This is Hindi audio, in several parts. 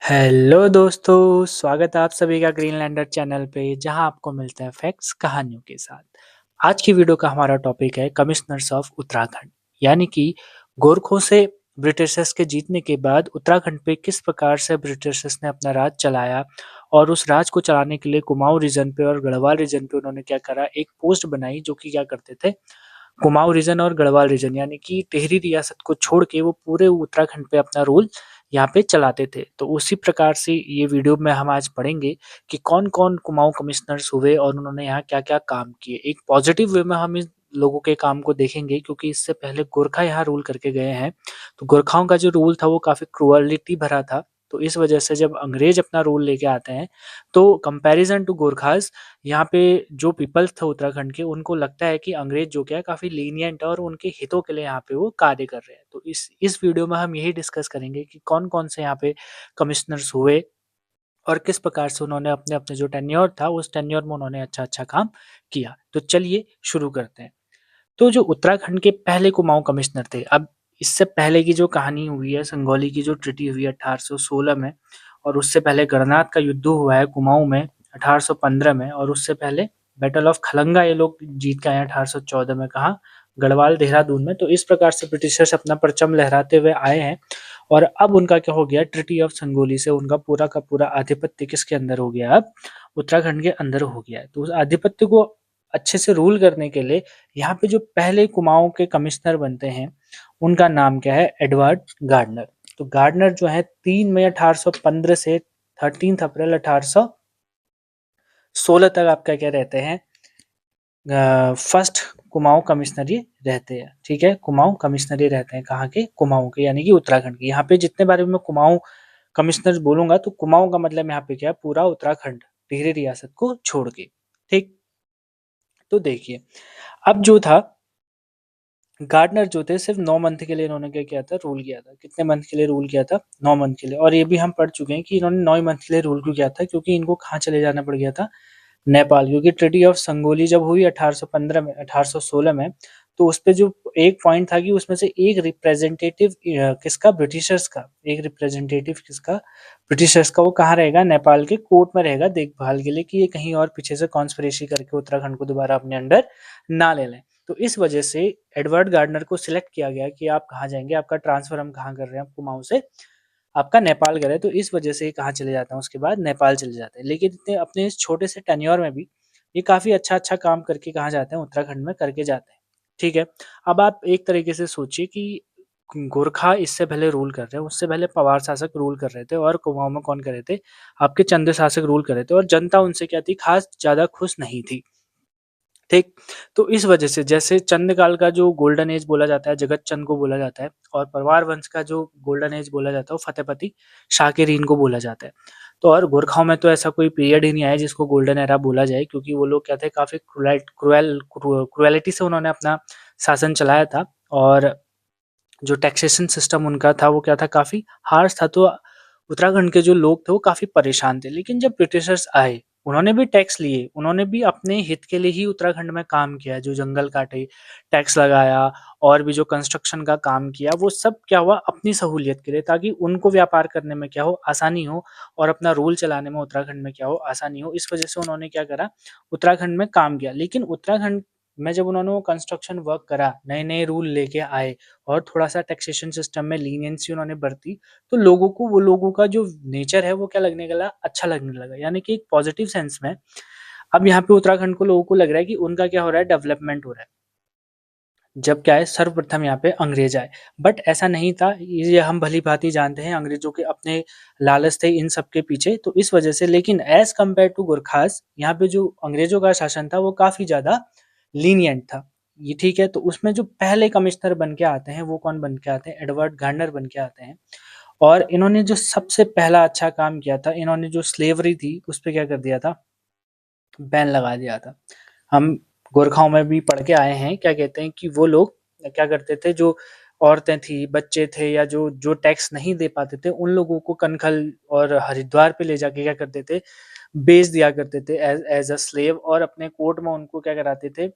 हेलो दोस्तों, स्वागत है आप सभी का ग्रीनलैंडर चैनल पे जहां आपको मिलते हैं फैक्ट्स कहानियों के साथ। आज की वीडियो का हमारा टॉपिक है कमिश्नर्स ऑफ उत्तराखंड, यानी कि गोरखों से ब्रिटिशर्स के जीतने के बाद उत्तराखंड पे किस प्रकार से ब्रिटिशर्स ने अपना राज चलाया और उस राज को चलाने के लिए कुमाऊं रीजन पे और गढ़वाल रीजन पे उन्होंने क्या करा, एक पोस्ट बनाई जो कि क्या करते थे, कुमाऊं रीजन और गढ़वाल रीजन यानी कि टिहरी रियासत को छोड़ के वो पूरे उत्तराखंड पे अपना रूल यहाँ पे चलाते थे। तो उसी प्रकार से ये वीडियो में हम आज पढ़ेंगे कि कौन-कौन कुमाऊं कमिश्नर्स हुए और उन्होंने यहाँ क्या-क्या काम किए। एक पॉजिटिव वे में हम इन लोगों के काम को देखेंगे क्योंकि इससे पहले गोरखा यहाँ रूल करके गए हैं। तो गोरखाओं का जो रूल था वो काफ़ी क्रूअलिटी भरा था। तो इस वजह से जब अंग्रेज अपना रूल लेके आते हैं तो कंपैरिज़न टू गोरखास यहाँ पे जो पीपल्स थे उत्तराखंड के उनको लगता है कि अंग्रेज जो क्या है काफ़ी लीनिएंट है और उनके हितों के लिए यहाँ पे वो कार्य कर रहे हैं। तो इस वीडियो में हम यही डिस्कस करेंगे कि कौन-कौन से यहाँ पे कमिश्नर्स हुए और किस प्रकार से उन्होंने अपने-अपने जो टेन्योर था उस टेन्योर में उन्होंने अच्छा-अच्छा काम किया। तो चलिए शुरू करते हैं। तो जो उत्तराखंड के पहले कुमाऊँ कमिश्नर थे, अब इससे पहले की जो कहानी हुई है, संगौली की जो ट्रीटी हुई है 1816 में और उससे पहले गणनाथ का युद्ध हुआ है कुमाऊँ में 1815 में और उससे पहले बैटल ऑफ खलंगा ये लोग जीत के आए हैं 1814 में। कहाँ? गढ़वाल, देहरादून में। तो इस प्रकार से ब्रिटिशर्स अपना परचम लहराते हुए आए हैं और अब उनका क्या हो गया, ट्रीटी ऑफ संगोली से उनका पूरा का पूरा आधिपत्य किसके अंदर हो गया, अब उत्तराखंड के अंदर हो गया है। तो उस आधिपत्य को अच्छे से रूल करने के लिए यहाँ पे जो पहले कुमाऊं के कमिश्नर बनते हैं उनका नाम क्या है, एडवर्ड गार्डनर। तो गार्डनर जो है 3 मई 1815 से 13 अप्रैल 1816 तक आपका क्या रहते हैं, फर्स्ट कुमाऊं कमिश्नर ये रहते हैं। ठीक है, कुमाऊं कमिश्नर ये रहते हैं कहाँ के, कुमाऊं के यानी कि उत्तराखंड के। यहाँ पे जितने बारे में मैं कुमाऊं कमिश्नर बोलूंगा तो कुमाऊं का मतलब यहाँ पे क्या है, पूरा उत्तराखंड टिहरी रियासत को छोड़ के। ठीक, तो देखिए अब जो था गार्डनर जो थे सिर्फ 9 मंथ के लिए इन्होंने क्या किया था, रूल किया था। कितने मंथ के लिए रूल किया था, 9 मंथ के लिए। और ये भी हम पढ़ चुके हैं कि इन्होंने 9 मंथ के लिए रूल क्यों किया था, क्योंकि इनको कहाँ चले जाना पड़ गया था, नेपाल। क्योंकि ट्रीटी ऑफ संगोली जब हुई 1815 में 1816 में, तो उस पे जो एक पॉइंट था कि उसमें से एक रिप्रेजेंटेटिव किसका, ब्रिटिशर्स का, एक रिप्रेजेंटेटिव किसका, ब्रिटिशर्स का, वो कहाँ रहेगा, नेपाल के कोर्ट में रहेगा देखभाल के लिए कि ये कहीं और पीछे से कॉन्स्पिरेसी करके उत्तराखंड को दोबारा अपने अंडर ना ले लें। तो इस वजह से एडवर्ड गार्डनर को सिलेक्ट किया गया कि आप कहाँ जाएंगे, आपका ट्रांसफर हम कहाँ कर रहे हैं, कुमाऊं से आपका नेपाल करे। तो इस वजह से ये कहाँ चले जाते हैं, उसके बाद नेपाल चले जाते हैं। लेकिन इतने अपने इस छोटे से टेन्योर में भी ये काफ़ी अच्छा-अच्छा काम करके कहाँ जाते हैं, उत्तराखंड में करके जाते हैं। ठीक है, अब आप एक तरीके से सोचिए कि गोरखा इससे पहले रूल कर रहे हैं, उससे पहले पवार शासक रूल कर रहे थे और कुमाऊँ में कौन कर रहे थे, आपके चंद शासक रूल कर रहे थे और जनता उनसे क्या थी, खास ज़्यादा खुश नहीं थी। ठीक, तो इस वजह से जैसे चंद काल का जो गोल्डन एज बोला जाता है, जगत चंद को बोला जाता है और परवार वंश का जो गोल्डन एज बोला जाता है, वो फतेहपति शाकिरीन को बोला जाता है। तो और गोरखाओं में तो ऐसा कोई पीरियड ही नहीं आया जिसको गोल्डन एरा बोला जाए, क्योंकि वो लोग क्या थे, काफ़ी क्रुएलिटी से उन्होंने अपना शासन चलाया था और जो टैक्सेशन सिस्टम उनका था वो क्या था, काफ़ी हार्श था। तो उत्तराखंड के जो लोग थे वो काफ़ी परेशान थे। लेकिन जब ब्रिटिशर्स आए, उन्होंने भी टैक्स लिए, उन्होंने भी अपने हित के लिए ही उत्तराखंड में काम किया। जो जंगल काटे, टैक्स लगाया और भी जो कंस्ट्रक्शन का काम किया, वो सब क्या हुआ, अपनी सहूलियत के लिए, ताकि उनको व्यापार करने में क्या हो, आसानी हो और अपना रूल चलाने में उत्तराखंड में क्या हो, आसानी हो। इस वजह से उन्होंने क्या करा, उत्तराखंड में काम किया। लेकिन उत्तराखंड में जब उन्होंने वो कंस्ट्रक्शन वर्क करा, नए-नए रूल लेके आए और थोड़ा-सा टैक्सेशन सिस्टम में लीनियंसी उन्होंने बरती, तो लोगों को, वो लोगों का जो नेचर है वो क्या लगने लगा, अच्छा लगने लगा। यानी कि एक पॉजिटिव सेंस में अब यहाँ पे उत्तराखंड को, लोगों को लग रहा है कि उनका क्या हो रहा है, डेवलपमेंट हो रहा है। जब क्या है, सर्वप्रथम यहाँ पे अंग्रेज आए, बट ऐसा नहीं था। ये हम भली-भांति जानते हैं, अंग्रेजों के अपने लालच थे इन सब के पीछे, तो इस वजह से। लेकिन एज़ कम्पेयर टू गोरखास, यहाँ पे जो अंग्रेजों का शासन था वो काफ़ी ज़्यादा लीनिएंट था। ये ठीक है, तो उसमें जो पहले कमिश्नर बन के आते हैं वो कौन बन के आते हैं, एडवर्ड गार्नर बन के आते हैं। और इन्होंने जो सबसे पहला अच्छा काम किया था, इन्होंने जो स्लेवरी थी उस पे क्या कर दिया था, बैन लगा दिया था। हम गोरखाओं में भी पढ़ के आए हैं, क्या कहते हैं कि वो लोग क्या करते थे, जो औरतें थी, बच्चे थे या जो जो टैक्स नहीं दे पाते थे, उन लोगों को कनखल और हरिद्वार पे ले जाके क्या करते थे, बेच दिया करते थे एज़ एज़ अ स्लेव और अपने कोर्ट में उनको क्या कराते थे,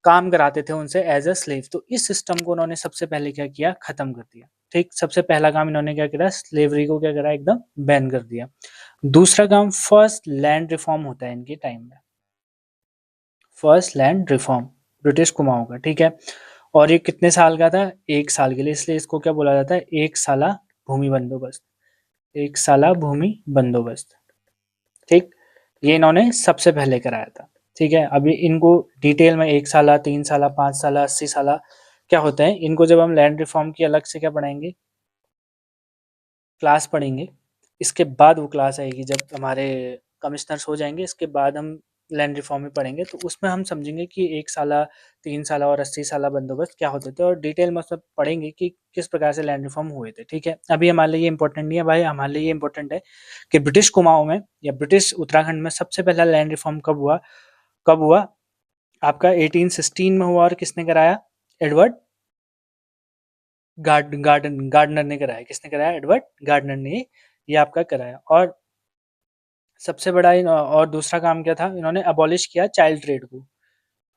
काम कराते थे उनसे एज़ अ स्लेव। तो इस सिस्टम को उन्होंने सबसे पहले क्या किया, खत्म कर दिया। ठीक, सबसे पहला काम इन्होंने क्या करा, स्लेवरी को क्या करा, एकदम बैन कर दिया। दूसरा काम फर्स्ट लैंड रिफॉर्म होता है इनके टाइम में, first land reform British Kumaon का, ठीक है। और ये कितने साल का था, 1 साल के लिए, इसलिए इसको क्या बोला जाता है, एक साला भूमि बंदोबस्त, एक साला भूमि बंदोबस्त, ठीक। ये इन्होंने सबसे पहले कराया था, ठीक है। अभी इनको डिटेल में 1 साला, 3 साला, 5 साला, 80 साला क्या होता है, इनको जब हम लैंड रिफॉर्म की अलग से क्या पढ़ाएंगे, क्लास पढ़ेंगे। इसके बाद वो क्लास आएगी जब हमारे कमिश्नर्स हो जाएंगे, इसके बाद हम लैंड रिफॉर्म में पढ़ेंगे, तो उसमें हम समझेंगे कि 1 साला, 3 साला और 80 साला बंदोबस्त क्या होते थे, और डिटेल में सब पढ़ेंगे कि किस प्रकार से लैंड रिफॉर्म हुए थे, ठीक है। अभी हमारे लिए ये इंपॉर्टेंट नहीं है भाई, हमारे लिए ये इंपॉर्टेंट है कि ब्रिटिश कुमाऊं में या ब्रिटिश उत्तराखंड में सबसे पहला लैंड रिफॉर्म कब हुआ, कब हुआ आपका 1816 में हुआ, और किसने कराया, एडवर्ड गार्डनर ने कराया। किसने कराया, एडवर्ड गार्डनर ने ये आपका कराया। और सबसे बड़ा और दूसरा काम क्या था, इन्होंने अबॉलिश किया चाइल्ड ट्रेड को,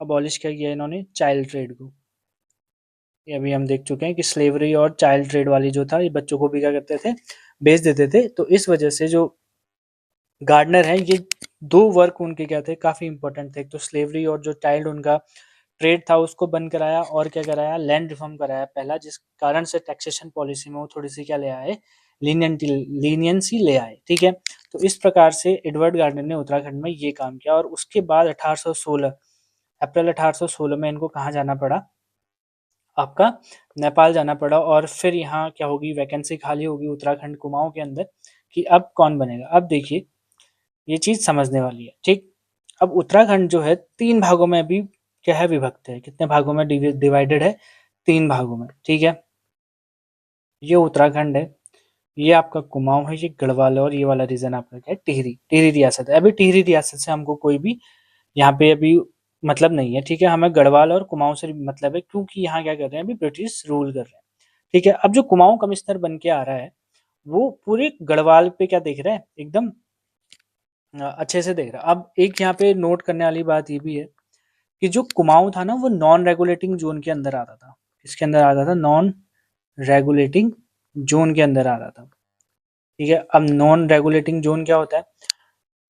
अबॉलिश क्या किया इन्होंने, चाइल्ड ट्रेड को। ये अभी हम देख चुके हैं कि स्लेवरी और चाइल्ड ट्रेड वाली जो था, ये बच्चों को भी क्या करते थे, बेच देते थे। तो इस वजह से जो गार्डनर है, ये दो वर्क उनके क्या थे, काफी इंपॉर्टेंट थे। तो स्लेवरी और जो चाइल्ड उनका ट्रेड था उसको बंद कराया, और क्या कराया, लैंड रिफॉर्म कराया पहला, जिस कारण से टैक्सेशन पॉलिसी में वो थोड़ी सी क्या ले आए, लीनियंसी ले आए, ठीक है। तो इस प्रकार से एडवर्ड गार्डनर ने उत्तराखंड में ये काम किया। और उसके बाद 1816 अप्रैल 1816 में इनको कहाँ जाना पड़ा, आपका नेपाल जाना पड़ा। और फिर यहाँ क्या होगी, वैकेंसी खाली होगी उत्तराखंड कुमाऊं के अंदर, कि अब कौन बनेगा। अब देखिए ये चीज समझने वाली है, ठीक। अब उत्तराखंड जो है 3 भागों में अभी क्या है, विभक्त है। कितने भागों में डिवाइडेड है, 3 भागों में, ठीक है। ये उत्तराखंड है, ये आपका कुमाऊं है, ये गढ़वाल है, और ये वाला रीजन आपका क्या है, टिहरी, टिहरी रियासत है। अभी टिहरी रियासत से हमको कोई भी यहाँ पे अभी मतलब नहीं है, ठीक है। हमें गढ़वाल और कुमाऊं से मतलब है, क्योंकि यहाँ क्या कर रहे हैं, अभी ब्रिटिश रूल कर रहे हैं, ठीक है। अब जो कुमाऊं कमिश्नर बन के आ रहा है, वो पूरे गढ़वाल पे क्या देख रहा है, एकदम अच्छे से देख रहा है। अब एक यहाँ पे नोट करने वाली बात ये भी है कि जो कुमाऊं था ना, वो नॉन रेगुलेटिंग जोन के अंदर आता था। किसके अंदर आता था, नॉन रेगुलेटिंग जोन के अंदर आता था, ठीक है। अब नॉन रेगुलेटिंग जोन क्या होता है,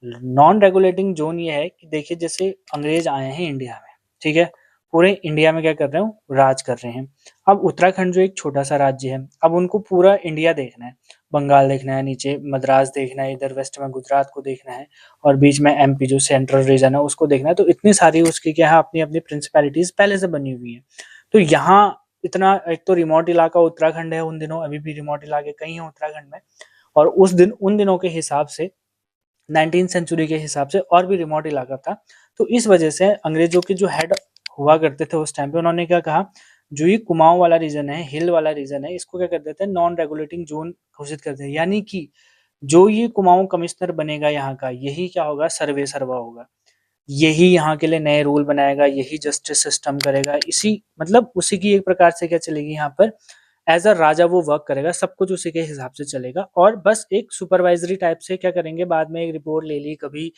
नॉन रेगुलेटिंग जोन ये है कि देखिए जैसे अंग्रेज आए हैं इंडिया में, ठीक है, पूरे इंडिया में क्या कर रहे हो, राज कर रहे हैं। अब उत्तराखंड जो एक छोटा सा राज्य है, अब उनको पूरा इंडिया देखना है, बंगाल देखना है, नीचे मद्रास देखना है, इधर वेस्ट में गुजरात को देखना है, और बीच में एमपी जो सेंट्रल रीजन है उसको देखना है। तो इतनी सारी उसकी क्या है, अपनी अपनी प्रिंसिपैलिटीज पहले से बनी हुई है। तो यहाँ इतना, एक तो रिमोट इलाका उत्तराखंड है, उन दिनों अभी भी रिमोट इलाके कई हैं उत्तराखंड में, और उन दिनों के हिसाब से 19th सेंचुरी के हिसाब से और भी रिमोट इलाका था। तो इस वजह से अंग्रेजों के जो हेड हुआ करते थे उस टाइम पे, उन्होंने क्या कहा, जो ये कुमाऊं वाला रीजन है, हिल वाला रीजन है, इसको क्या कर देते हैं, नॉन रेगुलेटिंग जोन घोषित करते हैं। यानी कि जो ये कुमाऊं कमिश्नर बनेगा यहाँ का, यही क्या होगा, सर्वे सर्वा होगा, यही यहाँ के लिए नए रूल बनाएगा, यही जस्टिस सिस्टम करेगा, इसी मतलब उसी की एक प्रकार से क्या चलेगी यहाँ पर, एज अ राजा वो वर्क करेगा, सब कुछ उसी के हिसाब से चलेगा। और बस एक सुपरवाइजरी टाइप से क्या करेंगे, बाद में एक रिपोर्ट ले ली कभी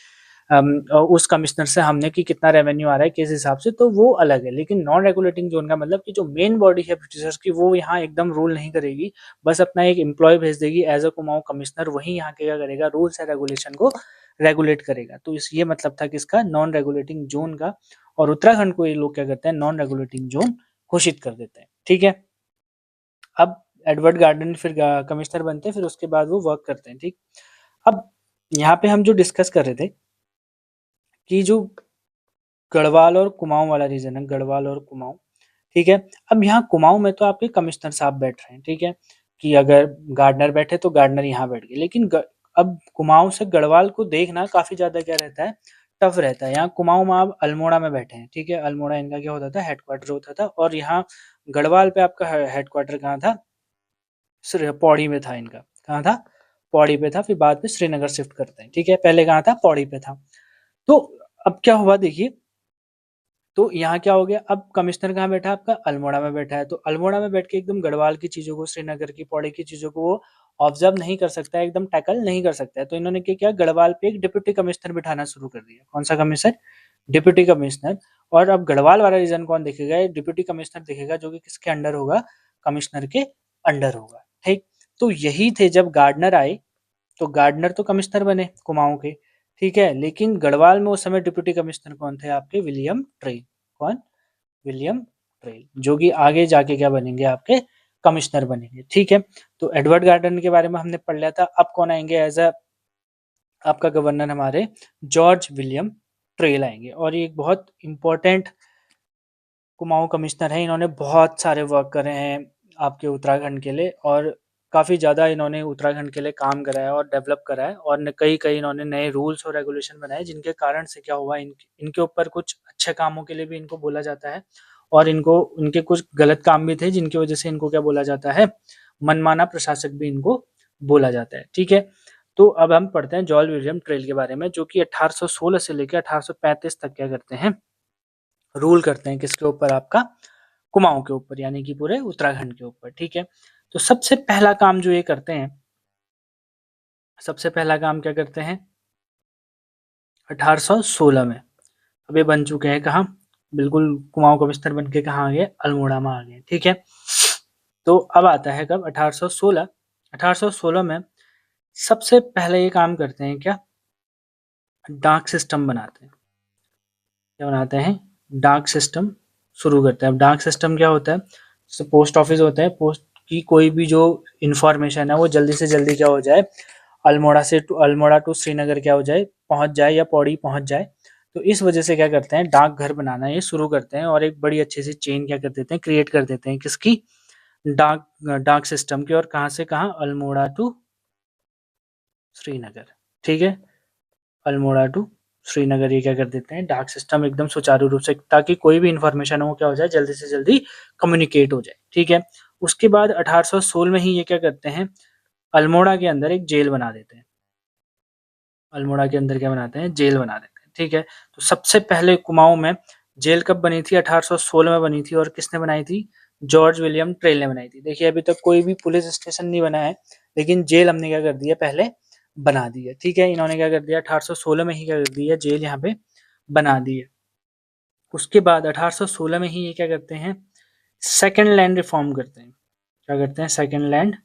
उस कमिश्नर से हमने कि कितना रेवेन्यू आ रहा है किस हिसाब से, तो वो अलग है। लेकिन नॉन रेगुलेटिंग जोन का मतलब कि जो मेन बॉडी है ब्रिटिशर्स की, वो यहाँ एकदम रूल नहीं करेगी, बस अपना एक एम्प्लॉय भेज देगी एज अ कुमाऊं कमिश्नर, वही यहाँ के क्या करेगा, रूल्स एंड रेगुलेशन को रेगुलेट करेगा। तो इस ये मतलब था किसका, नॉन रेगुलेटिंग जोन का। और उत्तराखंड को ये लोग क्या करते हैं, नॉन रेगुलेटिंग जोन घोषित कर देते हैं, ठीक है। अब एडवर्ड गार्डन फिर कमिश्नर बनते हैं, फिर उसके बाद वो वर्क करते हैं, ठीक। अब यहाँ पे हम जो डिस्कस कर रहे थे कि जो गढ़वाल और कुमाऊं वाला रीजन है, गढ़वाल और कुमाऊं, ठीक है। अब यहाँ कुमाऊं में तो आपके कमिश्नर साहब बैठ रहे हैं, ठीक है, कि अगर गार्डनर बैठे तो गार्डनर यहाँ बैठ गए। लेकिन अब कुमाऊं से गढ़वाल को देखना काफी ज्यादा क्या रहता है, टफ रहता है। यहाँ कुमाऊं में आप अल्मोड़ा में बैठे हैं, ठीक है, अल्मोड़ा इनका क्या होता था, हेडक्वार्टर होता था। और यहाँ गढ़वाल पे आपका हेडक्वार्टर कहाँ था, पौड़ी में था इनका। कहाँ था, पौड़ी पे था, फिर बाद में श्रीनगर शिफ्ट करते हैं, ठीक है। पहले कहाँ था, पौड़ी पे था। तो अब क्या हुआ देखिए, तो यहाँ क्या हो गया, अब कमिश्नर कहाँ बैठा है, आपका अल्मोड़ा में बैठा है। तो अल्मोड़ा में बैठ के एकदम गढ़वाल की चीजों को, श्रीनगर की, पौड़ी की चीजों को वो ऑब्जर्व नहीं कर सकता है, एकदम टैकल नहीं कर सकता है। तो इन्होंने क्या किया, गढ़वाल पे एक डिप्यूटी कमिश्नर बिठाना शुरू कर दिया। कौन सा कमिश्नर, डिप्यूटी कमिश्नर। और अब गढ़वाल वाला रीजन कौन देखेगा, डिप्यूटी कमिश्नर देखेगा, जो कि किसके अंडर होगा, कमिश्नर के अंडर होगा, ठीक। तो यही थे, जब गार्डनर आए तो गार्डनर तो कमिश्नर बने कुमाऊं के, ठीक है, लेकिन गढ़वाल में उस समय डिप्टी कमिश्नर कौन थे आपके? William trail. कौन? विलियम ट्रेल, जो कि आगे जाके क्या बनेंगे? आपके कमिश्नर बनेंगे, ठीक है। तो एडवर्ड गार्डनर के बारे में हमने पढ़ लिया था। अब कौन आएंगे एज अ आपका गवर्नर? हमारे जॉर्ज विलियम ट्रेल आएंगे, और ये एक बहुत इंपॉर्टेंट कुमाऊं कमिश्नर है। इन्होंने बहुत सारे वर्क करे हैं आपके उत्तराखंड के लिए, और काफ़ी ज़्यादा इन्होंने उत्तराखंड के लिए काम करा है और डेवलप करा है, और कई कई इन्होंने नए रूल्स और रेगुलेशन बनाए, जिनके कारण से क्या हुआ, इनके ऊपर कुछ अच्छे कामों के लिए भी इनको बोला जाता है, और इनको इनके कुछ गलत काम भी थे जिनकी वजह से इनको क्या बोला जाता है? मनमाना प्रशासक भी इनको बोला जाता है, ठीक है। तो अब हम पढ़ते हैं जॉर्ज विलियम ट्रेल के बारे में, जो कि 1816 से लेकर 1835 तक क्या करते हैं? रूल करते हैं। किसके ऊपर? आपका कुमाऊं के ऊपर, यानी कि पूरे उत्तराखंड के ऊपर, ठीक है। तो सबसे पहला काम जो ये करते हैं, सबसे पहला काम क्या करते हैं? 1816 में अब ये बन चुके हैं कहाँ? बिल्कुल कुमाऊं कमिश्नर बन के कहाँ आ गए? अल्मोड़ा में आ गए, ठीक है। तो अब आता है कब? 1816। 1816 में सबसे पहले ये काम करते हैं क्या? डाक सिस्टम बनाते हैं। क्या बनाते हैं? डाक सिस्टम शुरू करते हैं। अब डाक सिस्टम क्या होता है? जैसे पोस्ट ऑफिस होता है, पोस्ट की कोई भी जो इंफॉर्मेशन है वो जल्दी से जल्दी क्या हो जाए, अल्मोड़ा टू श्रीनगर क्या हो जाए, पहुंच जाए, या पौड़ी पहुंच जाए। तो इस वजह से क्या करते हैं? डाकघर बनाना ये शुरू करते हैं, और एक बड़ी अच्छी सी चेन क्या कर देते हैं? क्रिएट कर देते हैं। किसकी? डाक डाक सिस्टम की। और कहाँ से कहाँ? अल्मोड़ा टू श्रीनगर, ठीक है। अल्मोड़ा टू श्रीनगर ये क्या कर देते हैं? डाक सिस्टम एकदम सुचारू रूप से, ताकि कोई भी इंफॉर्मेशन हो क्या हो जाए, जल्दी से जल्दी कम्युनिकेट हो जाए, ठीक है। उसके बाद 1816 में ही ये क्या करते हैं? अल्मोड़ा के अंदर एक जेल बना देते हैं। अल्मोड़ा के अंदर क्या बनाते हैं? जेल बना देते हैं, ठीक है। तो सबसे पहले कुमाऊं में जेल कब बनी थी? 1816 में बनी थी, और किसने बनाई थी? जॉर्ज विलियम ट्रेल ने बनाई थी। देखिए अभी तक कोई भी पुलिस स्टेशन नहीं बना है, लेकिन जेल हमने क्या कर दिया? पहले बना दी है, ठीक है। इन्होंने क्या कर दिया? 1816 में ही क्या कर दिया? जेल यहाँ पे बना दी है। उसके बाद 1816 में ही ये क्या करते हैं? सेकंड लैंड रिफॉर्म करते हैं। क्या करते हैं? सेकंड लैंड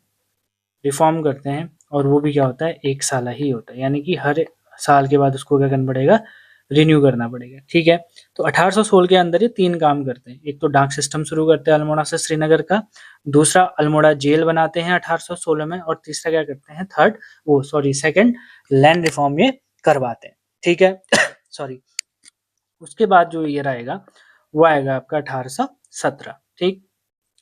रिफॉर्म करते हैं, और वो भी क्या होता है? 1 साल ही होता है, यानी कि हर साल के बाद उसको क्या करना पड़ेगा? रिन्यू करना पड़ेगा, ठीक है। तो 1816 के अंदर ये 3 काम करते हैं। एक तो डाक सिस्टम शुरू करते हैं अल्मोड़ा से श्रीनगर का, दूसरा अल्मोड़ा जेल बनाते हैं 1816 में, और तीसरा क्या करते हैं? सेकंड लैंड रिफॉर्म ये करवाते हैं, ठीक है। सॉरी। उसके बाद जो ईयर आएगा वो आएगा आपका 1817, ठीक।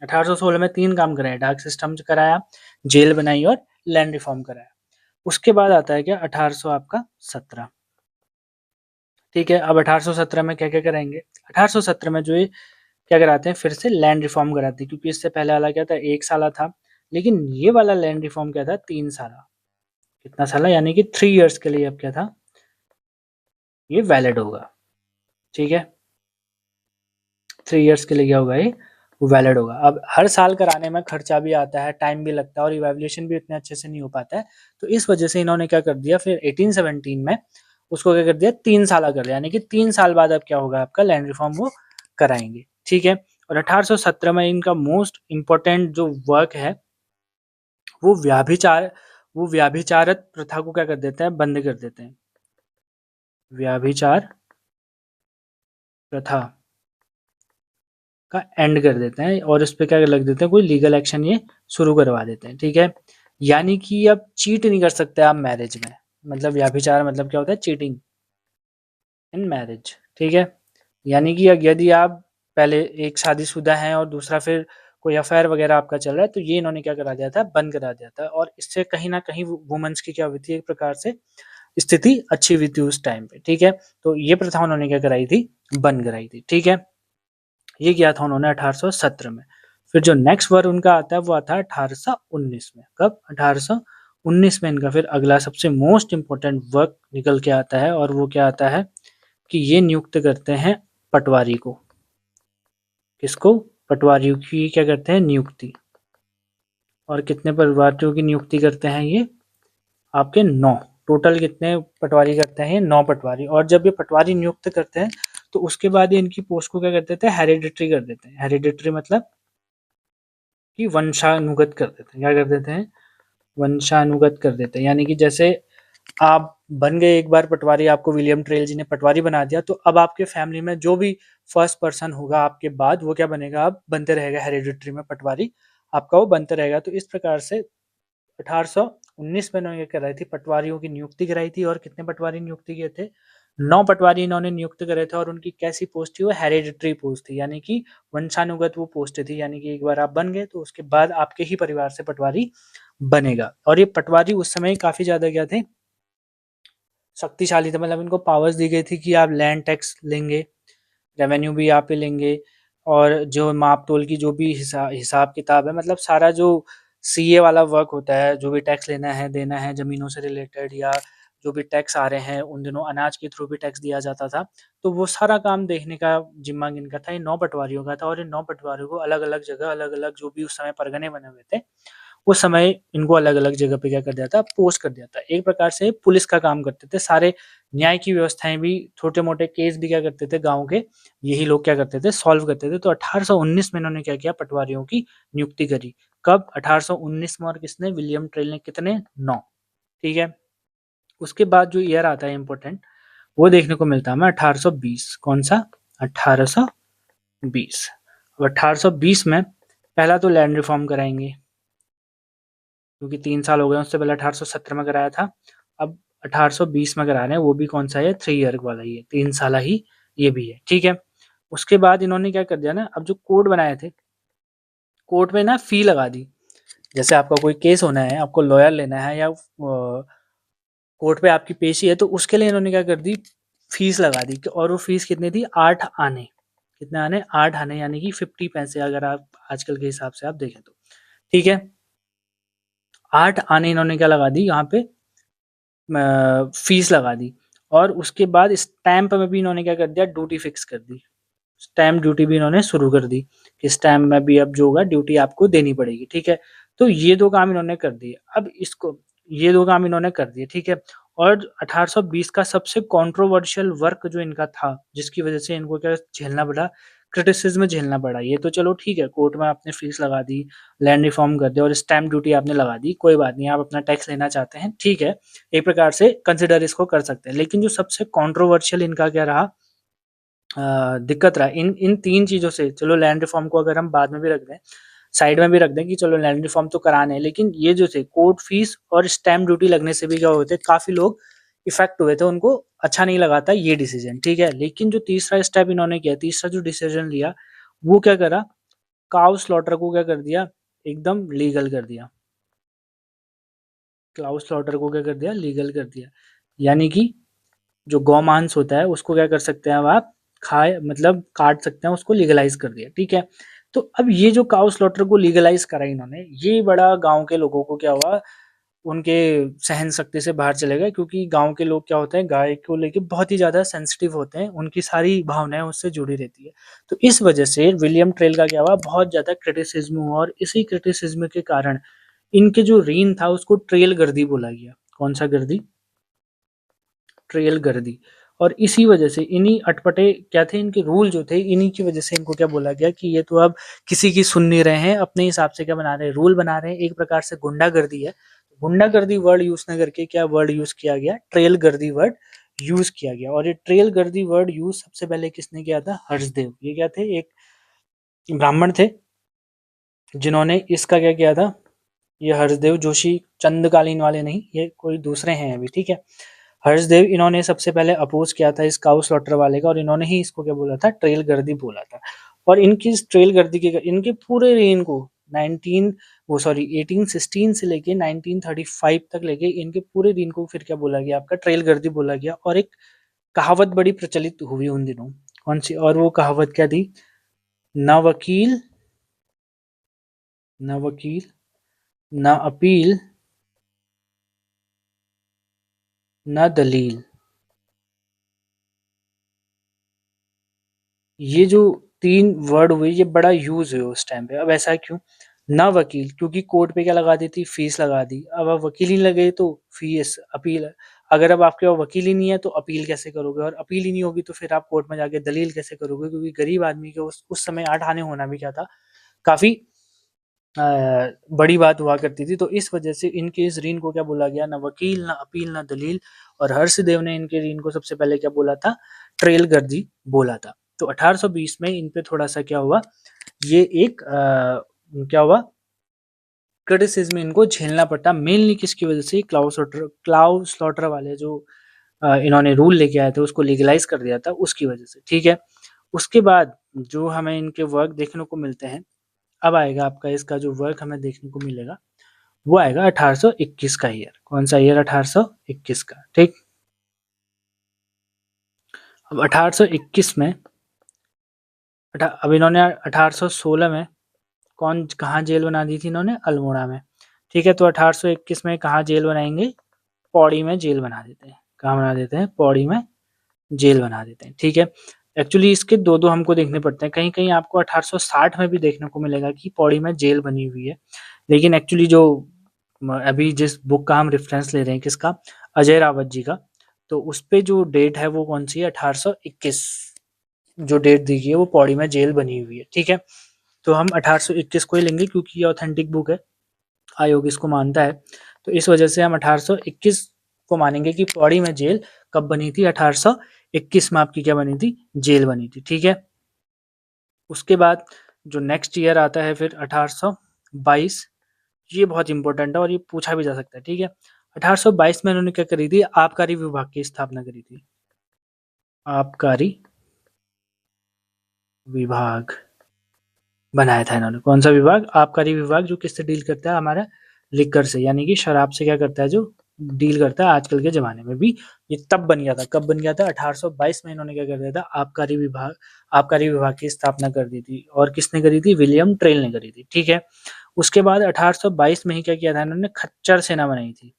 1816 में 3 काम कराए, डाक सिस्टम कराया, जेल बनाई, और लैंड रिफॉर्म कराया। उसके बाद आता है क्या? 1800 आपका 17, ठीक है। अब 1817 में क्या क्या कराएंगे? 1817 में जो ये क्या कराते हैं? फिर से लैंड रिफॉर्म कराते हैं, क्योंकि इससे पहले वाला क्या था? 1 साल था, लेकिन ये वाला लैंड रिफॉर्म क्या था? 3 साल। कितना साल? यानी कि 3 इयर्स के लिए अब क्या था? ये वैलिड होगा, ठीक है। 3 इयर्स के लिए क्या होगा? ये वैलिड होगा। अब हर साल कराने में खर्चा भी आता है, टाइम भी लगता है, और इवैल्यूएशन भी इतने अच्छे से नहीं हो पाता है। तो इस वजह से इन्होंने क्या कर दिया फिर 1817 में उसको क्या कर दिया? 3 साल कर दिया, यानी कि 3 साल बाद अब क्या होगा? आपका लैंड रिफॉर्म वो कराएंगे, ठीक है। और 1817 में इनका मोस्ट इम्पोर्टेंट जो वर्क है वो व्याभिचारत प्रथा को क्या कर देते हैं? बंद कर देते हैं। व्याभिचार प्रथा का एंड कर देते हैं, और इस पे क्या लग देते हैं? कोई लीगल एक्शन ये शुरू करवा देते हैं, ठीक है। यानी कि अब चीट नहीं कर सकते आप मैरिज में। मतलब व्याभिचार मतलब क्या होता है? चीटिंग इन मैरिज, ठीक है। यानी कि यदि आप पहले एक शादीशुदा हैं और दूसरा फिर कोई अफेयर वगैरह आपका चल रहा है, तो ये इन्होंने क्या करा दिया था? बंद करा दिया था, और इससे कहीं ना कहीं वुमेन्स की क्या हुई थी? एक प्रकार से स्थिति अच्छी हुई थी उस टाइम पे, ठीक है। तो ये प्रथा उन्होंने क्या कराई थी? बंद कराई थी, ठीक है। ये किया था उन्होंने 1817 में। फिर जो नेक्स्ट वर्ड उनका आता है वो आता है 1819 में। कब? 1819 में इनका फिर अगला सबसे मोस्ट इम्पोर्टेंट वर्क निकल के आता है, और वो क्या आता है कि ये नियुक्त करते हैं पटवारी को। किसको? पटवारियों की क्या करते हैं? नियुक्ति। और कितने पटवारियों की नियुक्ति करते हैं ये? आपके 9। टोटल कितने पटवारी करते हैं? 9 पटवारी। और जब ये पटवारी नियुक्त करते हैं तो उसके बाद ये इनकी पोस्ट को क्या कर देते हैं? हेरिडिटरी कर देते हैं। हेरिडिटरी मतलब कि वंशानुगत कर देते हैं। क्या कर देते हैं? वंशानुगत कर देते हैं। यानी कि जैसे आप बन गए एक बार पटवारी, आपको विलियम ट्रेल जी ने पटवारी बना दिया, तो अब आपके फैमिली में जो भी फर्स्ट पर्सन होगा आपके बाद, वो क्या बनेगा? अब बनते रहेगा हेरिडिटरी में पटवारी, आपका वो बनते रहेगा। तो इस प्रकार से 1819 में इन्होंने कराई थी, पटवारियों की नियुक्ति कराई थी। और कितने पटवारी नियुक्ति किए थे? 9 पटवारी इन्होंने नियुक्त करे थे। और उनकी कैसी पोस्ट थी? वो हेरिडिटरी पोस्ट थी, यानी कि वंशानुगत वो पोस्ट थी। यानी कि एक बार आप बन गए तो उसके बाद आपके ही परिवार से पटवारी बनेगा। और ये पटवारी उस समय काफी ज्यादा क्या थे? शक्तिशाली थे। मतलब इनको पावर्स दी गई थी कि आप लैंड टैक्स लेंगे, रेवेन्यू भी आप ही लेंगे, और जो माप तोल की जो भी हिसाब किताब है, मतलब सारा जो सीए वाला वर्क होता है, जो भी टैक्स लेना है देना है जमीनों से रिलेटेड, या जो भी टैक्स आ रहे हैं, उन दिनों अनाज के थ्रू भी टैक्स दिया जाता था, तो वो सारा काम देखने का जिम्मा इनका था। ये 9 पटवारियों का था। और इन 9 पटवारियों को अलग अलग जगह, अलग अलग जो भी उस समय परगने बने हुए थे, उस समय इनको अलग अलग जगह पे क्या कर दिया था? पोस्ट कर दिया था। एक प्रकार से पुलिस का काम करते थे। सारे न्याय की व्यवस्थाएं भी, छोटे मोटे केस भी क्या करते थे? गाँव के यही लोग क्या करते थे? सॉल्व करते थे। तो 1819 में इन्होंने क्या किया? पटवारियों की नियुक्ति करी। कब? 1819 में। और किसने? विलियम ट्रेल ने। कितने? 9। ठीक है। उसके बाद जो ईयर आता है इंपॉर्टेंट, वो देखने को मिलता है हमें 1820। कौन सा? 1820। अब 1820 में पहला तो लैंड रिफॉर्म कराएंगे, क्योंकि 3 साल हो गए। उससे पहले 1870 में कराया था। अब 1820 में करा रहे हैं। वो भी कौन सा है? 3 ईयर वाला ही है, 3 साल ही ये भी है। ठीक है। उसके बाद इन्होंने क्या कर दिया ना, अब जो कोड बनाए थे, कोर्ट में ना फी लगा दी। जैसे आपका कोई केस होना है, आपको लॉयर लेना है, या कोर्ट पे आपकी पेशी है, तो उसके लिए इन्होंने क्या कर दी? फीस लगा दी। और वो फीस कितनी थी? 8 आने। कितने आने? 8 आने, यानी कि 50 पैसे, अगर आप आजकल के हिसाब से आप देखें तो। ठीक है। 8 आने इन्होंने क्या लगा दी यहाँ पे? फीस लगा दी। और उसके बाद स्टैंप में भी इन्होंने क्या कर दिया? ड्यूटी फिक्स कर दी। स्टैम्प ड्यूटी भी इन्होंने शुरू कर दी कि स्टैम्प में भी अब जो होगा ड्यूटी आपको देनी पड़ेगी। ठीक है। तो ये 2 काम इन्होंने कर दिए। अब इसको, ये 2 काम इन्होंने कर दिए। ठीक है। और 1820 का सबसे कंट्रोवर्शियल वर्क जो इनका था, जिसकी वजह से इनको क्या झेलना पड़ा? क्रिटिसिज्म झेलना पड़ा। ये तो चलो ठीक है, कोर्ट में आपने फीस लगा दी, लैंड रिफॉर्म कर दिया, और स्टैम्प ड्यूटी आपने लगा दी, कोई बात नहीं, आप अपना टैक्स लेना चाहते हैं, ठीक है, एक प्रकार से कंसिडर इसको कर सकते हैं। लेकिन जो सबसे कंट्रोवर्शियल इनका क्या रहा? दिक्कत रहा इन इन 3 चीज़ों से। चलो लैंड रिफॉर्म को अगर हम बाद में भी रख दें, साइड में भी रख दें कि चलो लैंड रिफॉर्म तो कराने हैं, लेकिन ये जो थे कोर्ट फीस और स्टैम्प ड्यूटी लगने से भी क्या होते, काफ़ी लोग इफ़ेक्ट हुए थे, उनको अच्छा नहीं लगा था ये डिसीजन। ठीक है। लेकिन जो तीसरा स्टेप इन्होंने किया, तीसरा जो डिसीजन लिया, वो क्या करा? काऊ स्लॉटर को क्या कर दिया? एकदम लीगल कर दिया। काऊ स्लॉटर को क्या कर दिया? लीगल कर दिया। यानी कि जो गौमांस होता है उसको क्या कर सकते हैं अब आप? खाए, मतलब काट सकते हैं, उसको लीगलाइज कर दिया। ठीक है। तो अब ये जो काउ स्लॉटर को लीगलाइज करा इन्होंने, ये बड़ा गांव के लोगों को क्या हुआ? उनके सहन शक्ति से बाहर चले गए, क्योंकि गांव के लोग क्या होते हैं, गाय को लेके बहुत ही ज्यादा सेंसिटिव होते हैं, उनकी सारी भावनाएं उससे जुड़ी रहती है। तो इस वजह से विलियम ट्रेल का क्या हुआ? बहुत ज्यादा क्रिटिसिज्म हुआ। और इसी क्रिटिसिज्म के कारण इनके जो रीन था उसको ट्रेल गर्दी बोला गया। कौन सा गर्दी? ट्रेल गर्दी। और इसी वजह से इन्हीं अटपटे क्या थे इनके रूल जो थे, इन्हीं की वजह से इनको क्या बोला गया कि ये तो अब किसी की सुन नहीं रहे हैं, अपने हिसाब से क्या बना रहे हैं? रूल बना रहे हैं। एक प्रकार से गुंडागर्दी है। गुंडागर्दी वर्ड यूज न करके क्या वर्ड यूज किया गया? ट्रेल गर्दी वर्ड यूज किया गया। और ये ट्रेल गर्दी वर्ड यूज सबसे पहले किसने किया था? हर्षदेव। ये क्या थे? एक ब्राह्मण थे, जिन्होंने इसका क्या किया था? ये हर्षदेव जोशी, चंदकालीन वाले नहीं, ये कोई दूसरे हैं अभी। ठीक है। हर्षदेव, इन्होंने सबसे पहले अपोज किया था इस काउ स्लॉटर वाले का, और इन्होंने ही इसको क्या बोला था? ट्रेल गर्दी बोला था। और इनकी इस ट्रेल गर्दी के इनके पूरे रेन को 1816 से लेके 1935 तक लेके इनके पूरे दिन को फिर क्या बोला गया? आपका ट्रेल गर्दी बोला गया। और एक कहावत बड़ी प्रचलित हुई उन दिनों। कौन सी? और वो कहावत क्या थी? न वकील, न वकील, न अपील, न दलील। ये जो 3 वर्ड हुए, ये बड़ा यूज हुए उस टाइम पे। अब ऐसा क्यों? ना वकील, क्योंकि कोर्ट पे क्या लगा दी थी? फीस लगा दी। अब आप वकील ही लगे तो फीस, अपील, अगर अब आपके पास वकील ही नहीं है तो अपील कैसे करोगे? और अपील ही नहीं होगी तो फिर आप कोर्ट में जाके दलील कैसे करोगे? क्योंकि गरीब आदमी के उस समय 8 आने होना भी क्या था? काफी बड़ी बात हुआ करती थी। तो इस वजह से इनके इस ऋण को क्या बोला गया, ना वकील, ना अपील, ना दलील। और हर्षदेव ने इनके ऋण को सबसे पहले क्या बोला था, ट्रेल गर्दी बोला था। तो 1820 में इन पे थोड़ा सा क्या हुआ, ये एक क्या हुआ, क्रिटिसिज्म इनको झेलना पड़ता, मेनली किसकी वजह से, क्लाउ स्लॉटर वाले जो इन्होंने रूल लेके आए थे, उसको लीगलाइज कर दिया था, उसकी वजह से। ठीक है, उसके बाद जो हमें इनके वर्क देखने को मिलते हैं, अब आएगा आपका इसका जो वर्क हमें देखने को मिलेगा, वो आएगा 1821 का ईयर। कौन सा ईयर, 1821 का। ठीक, अब 1821 में अब इन्होंने 1816 में कौन कहाँ जेल बना दी थी इन्होंने, अल्मोड़ा में। ठीक है, तो 1821 में कहाँ जेल बनाएंगे, पौड़ी में जेल बना देते हैं। कहाँ बना देते हैं, पौड़ी में जेल बना देते हैं। ठीक है, एक्चुअली इसके दो दो हमको देखने पड़ते हैं। कहीं कहीं आपको 1860 में भी देखने को मिलेगा कि पौड़ी में जेल बनी हुई है, लेकिन एक्चुअली जो अभी जिस बुक का हम रेफरेंस ले रहे हैं, किसका, अजय रावत जी का, तो उस पे जो डेट है वो कौन सी है, 1821 जो डेट दी गई है वो पौड़ी में जेल बनी हुई है। ठीक है, तो हम 1821 को ही लेंगे क्योंकि ये ऑथेंटिक बुक है, आयोग इसको मानता है। तो इस वजह से हम 1821 को मानेंगे कि पौड़ी में जेल कब बनी थी, 1821 में आपकी क्या बनी थी, जेल बनी थी। ठीक है, उसके बाद जो नेक्स्ट ईयर आता है फिर 1822, ये बहुत इंपॉर्टेंट है और ये पूछा भी जा सकता है। ठीक है, 1822 में इन्होंने क्या करी थी, आबकारी विभाग की स्थापना करी थी। आबकारी विभाग बनाया था इन्होंने। कौन सा विभाग, आबकारी विभाग, जो किससे डील करता है, हमारा लिकर से, यानी कि शराब से क्या करता है, जो डील करता है आजकल के ज़माने में भी। ये तब बन गया था, कब बन गया था, 1822 में इन्होंने क्या कर दिया था, आबकारी विभाग की स्थापना कर दी थी। और किसने करी थी, विलियम ट्रेल ने करी थी। ठीक है, उसके बाद 1822 में ही क्या किया था इन्होंने, खच्चर सेना बनाई थी।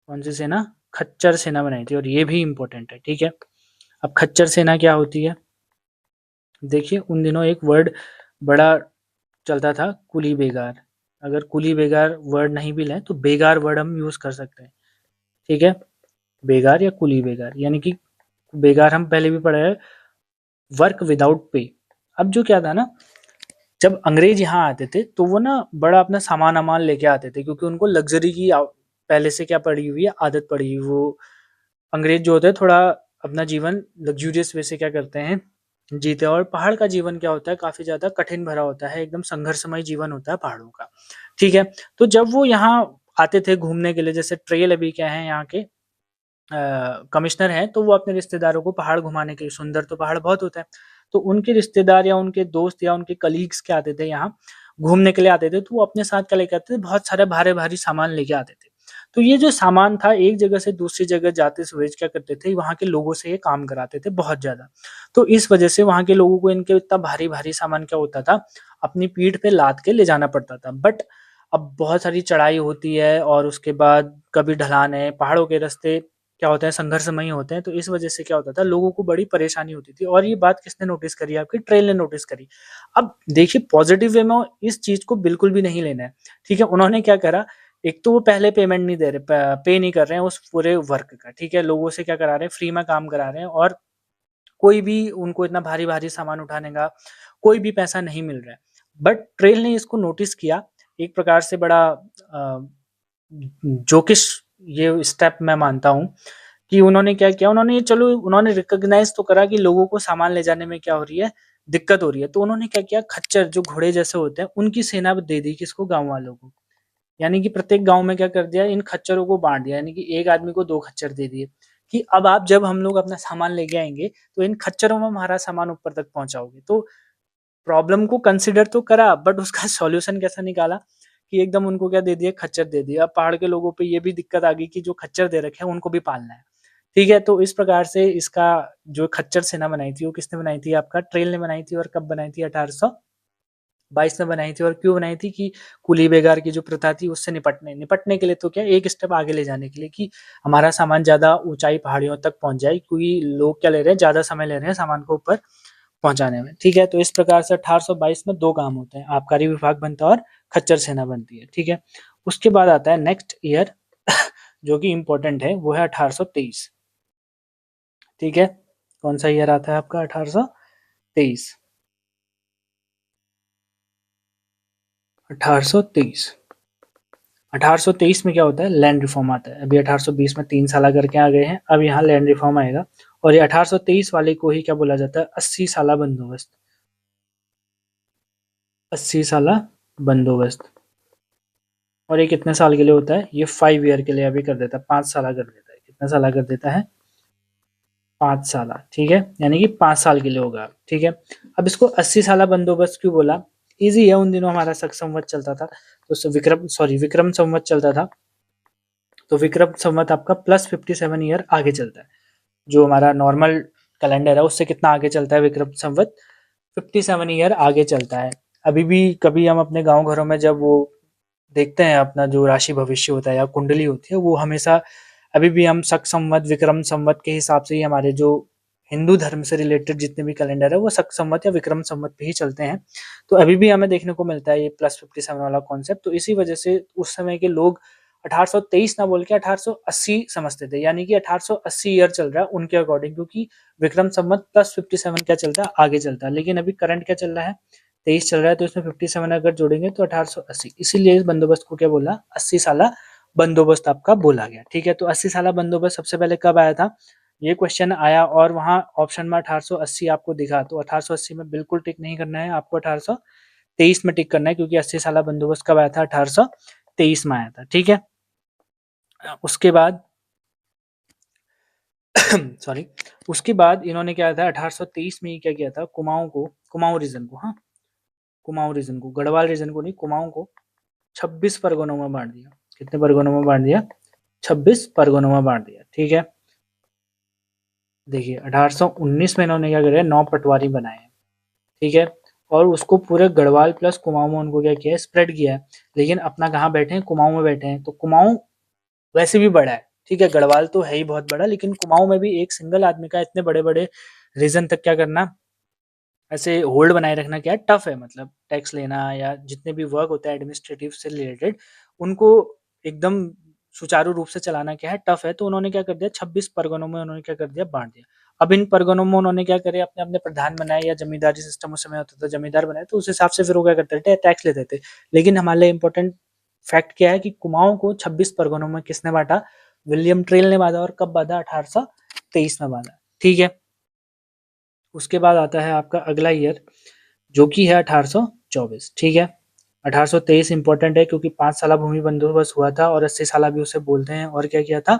कौन सी सेना, खच्चर सेना बनाई थी, और ये भी इम्पोर्टेंट है। ठीक है, अब खच्चर सेना क्या होती है, देखिए उन दिनों एक वर्ड बड़ा चलता था, कुली बेगार। अगर कुली बेगार वर्ड नहीं भी लें तो बेगार वर्ड हम यूज कर सकते हैं। ठीक है, बेगार या कुली बेगार, यानी कि बेगार हम पहले भी पढ़े हैं, वर्क विदाउट पे। अब जो क्या था ना, जब अंग्रेज यहाँ आते थे तो वो ना बड़ा अपना सामान अमान लेके आते थे, क्योंकि उनको लग्जरी की पहले से क्या पड़ी हुई है, आदत पड़ी हुई। वो अंग्रेज जो होते हैं थोड़ा अपना जीवन लग्जूरियस वे से क्या करते हैं, जीते हैं। और पहाड़ का जीवन क्या होता है, काफी ज्यादा कठिन भरा होता है, एकदम संघर्षमय जीवन होता है पहाड़ों का। ठीक है, तो जब वो यहाँ आते थे घूमने के लिए, जैसे ट्रेल अभी क्या है यहाँ के कमिश्नर हैं, तो वो अपने रिश्तेदारों को पहाड़ घुमाने के लिए, सुंदर तो पहाड़ बहुत होता है, तो उनके रिश्तेदार या उनके दोस्त या उनके कलीग्स क्या आते थे यहाँ घूमने के लिए आते थे, तो वो अपने साथ क्या लेके आते थे, बहुत सारे भारे भारी सामान लेके आते थे। तो ये जो सामान था, एक जगह से दूसरी जगह जाते समय क्या करते थे, वहाँ के लोगों से ये काम कराते थे बहुत ज्यादा। तो इस वजह से वहाँ के लोगों को इनके इतना भारी भारी सामान क्या होता था, अपनी पीठ पे लाद के ले जाना पड़ता था। बट अब बहुत सारी चढ़ाई होती है और उसके बाद कभी ढलान है, पहाड़ों के रास्ते क्या होता है, संघर्षमयी होते हैं, तो इस वजह से क्या होता था, लोगों को बड़ी परेशानी होती थी। और ये बात किसने नोटिस करी, आपकी ट्रेल ने नोटिस करी। अब देखिए पॉजिटिव वे में इस चीज को बिल्कुल भी नहीं लेना है। ठीक है, उन्होंने क्या करा, एक तो वो पहले पेमेंट नहीं दे रहे, पे नहीं कर रहे हैं उस पूरे वर्क का। ठीक है, लोगों से क्या करा रहे हैं, फ्री में काम करा रहे हैं, और कोई भी उनको इतना भारी भारी सामान उठाने का कोई भी पैसा नहीं मिल रहा है। बट ट्रेल ने इसको नोटिस किया, एक प्रकार से बड़ा जोकिश ये स्टेप मैं मानता हूँ, कि उन्होंने क्या किया, उन्होंने चलो उन्होंने रिकॉग्नाइज तो करा कि लोगों को सामान ले जाने में क्या हो रही है, दिक्कत हो रही है। तो उन्होंने क्या किया, खच्चर जो घोड़े जैसे होते हैं उनकी सेना दे दी किसको, गांव वालों को। यानी कि प्रत्येक गांव में क्या कर दिया, इन खच्चरों को बांट दिया, यानी कि एक आदमी को 2 खच्चर दे दिए, कि अब आप जब हम लोग अपना सामान लेके आएंगे तो इन खच्चरों में हमारा सामान ऊपर तक पहुंचाओगे। तो प्रॉब्लम को कंसिडर तो करा, बट उसका सॉल्यूशन कैसा निकाला, कि एकदम उनको क्या दे दिया, खच्चर दे दिया। अब पहाड़ के लोगों पे ये भी दिक्कत आ गई कि जो खच्चर दे रखे हैं उनको भी पालना है। ठीक है, तो इस प्रकार से इसका जो खच्चर सेना बनाई थी वो किसने बनाई थी, आपका ट्रेल ने बनाई थी। और कब बनाई थी, 1822 में बनाई थी। और क्यों बनाई थी, कि कुली बेगार की जो प्रथा थी उससे निपटने निपटने के लिए, तो क्या एक स्टेप आगे ले जाने के लिए, कि हमारा सामान ज्यादा ऊंचाई पहाड़ियों तक पहुंच जाए, क्योंकि लोग क्या ले रहे हैं, ज्यादा समय ले रहे हैं सामान को ऊपर पहुंचाने में। ठीक है, तो इस प्रकार से 1822 में 2 काम होते हैं, आबकारी विभाग बनता है और खच्चर सेना बनती है। ठीक है, उसके बाद आता है नेक्स्ट ईयर जो कि इम्पोर्टेंट है, वो है 1823। ठीक है, कौन सा ईयर आता है आपका, 1823। 1823। 1823 में क्या होता है, लैंड रिफॉर्म आता है। अभी 1820 में 3 साल करके आ गए हैं, अब यहाँ लैंड रिफॉर्म आएगा और ये 1823 वाले को ही क्या बोला जाता है, 80 साला बंदोबस्त। 80 साला बंदोबस्त। और ये कितने साल के लिए होता है, ये 5 ईयर के लिए अभी कर देता है, 5 साल कर देता है। कितने साल कर देता है, 5 साल। ठीक है, यानी कि 5 साल के लिए होगा। ठीक है, अब इसको 80 साला बंदोबस्त क्यों बोला, इजी है, उन दिनों हमारा शक संवत चलता था, तो विक्रम संवत चलता था, तो विक्रम संवत आपका +57 ईयर आगे चलता है। जो हमारा नॉर्मल कैलेंडर है उससे कितना आगे चलता है विक्रम संवत, 57 ईयर आगे चलता है। अभी भी कभी हम अपने गांव घरों में जब वो देखते हैं अपना जो राशि भविष्य होता है या कुंडली होती है, वो हमेशा अभी भी हम शक संवत विक्रम संवत के हिसाब से ही, हमारे जो हिंदू धर्म से रिलेटेड जितने भी कैलेंडर है वो शक संवत या विक्रम संवत पे ही चलते हैं। तो अभी भी हमें देखने को मिलता है ये +57 वाला कॉन्सेप्ट। तो इसी वजह से उस समय के लोग 1823 ना बोल के 1880 समझते थे, यानी कि 1880 ईयर चल रहा है उनके अकॉर्डिंग, क्योंकि विक्रम संवत +57 क्या चलता है, आगे चलता है। लेकिन अभी करंट क्या चल रहा है, 23 चल रहा है, तो इसमें 57 अगर जोड़ेंगे तो 1880, इसीलिए इस बंदोबस्त को क्या बोला, 80 साला बंदोबस्त आपका बोला गया। ठीक है, तो 80 साला बंदोबस्त सबसे पहले कब आया था, ये क्वेश्चन आया और वहां ऑप्शन में 1880 आपको दिखा, तो 1880 में बिल्कुल टिक नहीं करना है आपको, 1823 में टिक करना है, क्योंकि 80 साला बंदोबस्त कब आया था, 1823 में आया था। ठीक है, उसके बाद सॉरी, उसके बाद इन्होंने क्या था, 1823 में ही क्या किया था, कुमाऊं रीजन को, हाँ कुमाऊं रीजन को, गढ़वाल रीजन को नहीं, कुमाऊं को 26 परगनों में बांट दिया। कितने परगनों में बांट दिया, 26 परगनों में बांट दिया। ठीक है, देखिए 1819 में इन्होंने क्या किया, 9 पटवारी बनाए हैं। ठीक है, और उसको पूरे गढ़वाल प्लस कुमाऊं में उनको क्या किया है, स्प्रेड किया है। लेकिन अपना कहाँ बैठे हैं, कुमाऊं में बैठे हैं, तो कुमाऊं वैसे भी बड़ा है। ठीक है, गढ़वाल तो है ही बहुत बड़ा, लेकिन कुमाऊं में भी एक सिंगल आदमी का इतने बड़े बड़े रीजन तक क्या करना, ऐसे होल्ड बनाए रखना क्या है, टफ है। मतलब टैक्स लेना या जितने भी वर्क होता है एडमिनिस्ट्रेटिव से रिलेटेड, उनको एकदम सुचारू रूप से चलाना क्या है, टफ है। तो उन्होंने क्या कर दिया, 26 परगनों में उन्होंने क्या कर दिया, बांट दिया। अब इन परगनों में उन्होंने क्या करे, अपने अपने प्रधान बनाए, या जमींदारी सिस्टम उस समय होता था, जमींदार बनाए, तो उस हिसाब से फिर वो क्या करते थे, टैक्स लेते थे। लेकिन हमारे लिए इंपॉर्टेंट फैक्ट क्या है कि कुमाऊं को 26 परगनों में किसने बांटा, विलियम ट्रेल ने बांधा। और कब बांधा, 1823 में बांधा। ठीक है, उसके बाद आता है आपका अगला ईयर, जो कि है 1824। ठीक है, 1823 इंपॉर्टेंट है क्योंकि 5 साला भूमि बंदोबस्त हुआ था, और 80 साला भी उसे बोलते हैं। और क्या किया था,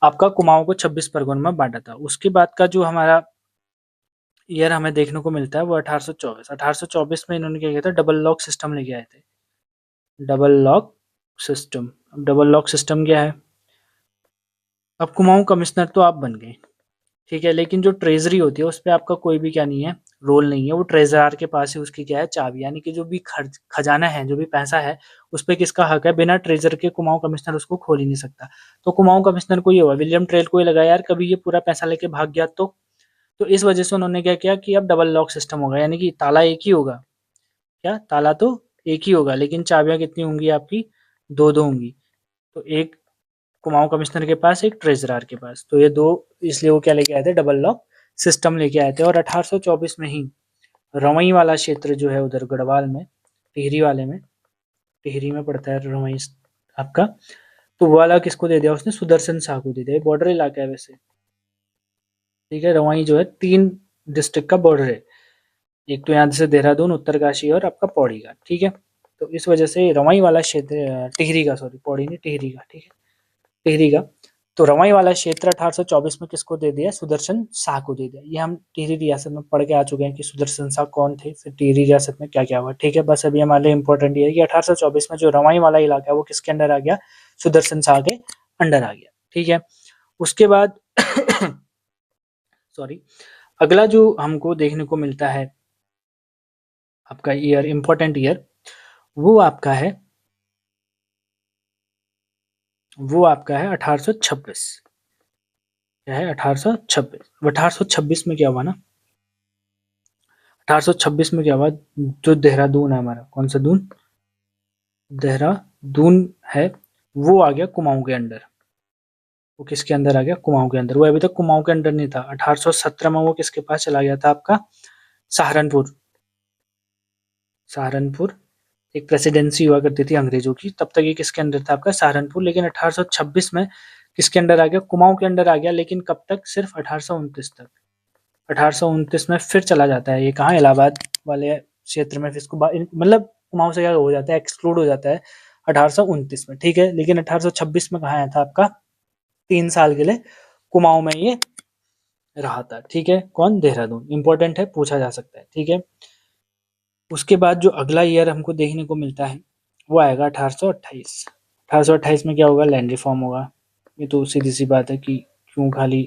आपका कुमाऊं को 26 परगनों में बांटा था। उसके बाद का जो हमारा ईयर हमें देखने को मिलता है वो 1824। 1824 में इन्होंने क्या किया था, डबल लॉक सिस्टम लेके आए थे। डबल लॉक सिस्टम, अब डबल लॉक सिस्टम क्या है, अब कुमाऊं कमिश्नर तो आप बन गए, ठीक है, लेकिन जो ट्रेजरी होती है उस पे आपका कोई भी क्या नहीं है, रोल नहीं है। वो ट्रेजरार के पास ही उसकी क्या है, चाबी, यानी कि जो भी खजाना है, जो भी पैसा है, उस पे किसका हक है, बिना ट्रेजर के कुमाऊं कमिश्नर उसको खोल ही नहीं सकता। तो कुमाऊं कमिश्नर को ये हुआ, विलियम ट्रेल को ये लगा यार कभी ये पूरा पैसा लेके भाग गया तो इस वजह से उन्होंने क्या किया कि अब डबल लॉक सिस्टम होगा, यानी कि ताला एक ही होगा। क्या, ताला तो एक ही होगा, लेकिन चाबियां कितनी होंगी आपकी, दो दो होंगी। तो एक कुमाऊं कमिश्नर के पास, एक ट्रेजरार के पास, तो ये दो, इसलिए वो क्या लेके आए थे, डबल लॉक सिस्टम लेके आए थे। और 1824 में ही रवई वाला क्षेत्र जो है उधर गढ़वाल में, टिहरी वाले में, टिहरी में पड़ता है रवई आपका, तो वो वाला किसको दे दिया उसने, सुदर्शन शाह को दे दिया। बॉर्डर इलाका है वैसे। ठीक है, रवई जो है 3 डिस्ट्रिक्ट का बॉर्डर है, एक तो यहाँ से देहरादून, उत्तरकाशी और आपका पौड़ी का। ठीक है, तो इस वजह से रवई वाला क्षेत्र, टिहरी का, सॉरी पौड़ी नहीं, टिहरी का। ठीक है, टिहरी का, तो रवाई वाला क्षेत्र 1824 में किसको दे दिया, सुदर्शन शाह को दे दिया। ये हम टिहरी रियासत में पढ़ के आ चुके हैं कि सुदर्शन शाह कौन थे, फिर टिहरी रियासत में क्या क्या हुआ। ठीक है, बस अभी हमारे लिए इंपॉर्टेंट ये है कि 1824 में जो रवाई वाला इलाका है वो किसके अंडर आ गया, सुदर्शन शाह के अंडर आ गया। ठीक है, उसके बाद सॉरी, अगला जो हमको देखने को मिलता है आपका ईयर, इंपॉर्टेंट ईयर, वो आपका है, वो आपका है 1826। क्या है, 1826। 1826 में क्या हुआ ना, 1826 में क्या हुआ, जो देहरादून है हमारा, कौन सा दून, देहरादून है, वो आ गया कुमाऊं के अंडर। वो किसके अंदर आ गया, कुमाऊं के अंदर। वो अभी तक कुमाऊं के अंडर नहीं था। 1817 में वो किसके पास चला गया था, आपका सहारनपुर, सहारनपुर एक प्रेसिडेंसी हुआ करती थी अंग्रेजों की, तब तक ये किसके अंडर था आपका, सहारनपुर। लेकिन 1826 में किसके अंडर आ गया, कुमाऊं के अंडर आ गया, लेकिन कब तक, सिर्फ 1829 तक। 1829 में फिर चला जाता है ये कहाँ, इलाहाबाद वाले क्षेत्र में, फिर इसको मतलब कुमाऊं से क्या हो जाता है, एक्सक्लूड हो जाता है 1829 में, ठीक है। लेकिन 1826 में कहाँ आया था आपका, 3 साल के लिए कुमाऊं में ये रहा था, ठीक है। कौन, देहरादून, इंपॉर्टेंट है, पूछा जा सकता है, ठीक है। उसके बाद जो अगला ईयर हमको देखने को मिलता है वो आएगा 1828। 1828 में क्या होगा, लैंड रिफॉर्म होगा। ये तो सीधी सी बात है कि क्यों खाली,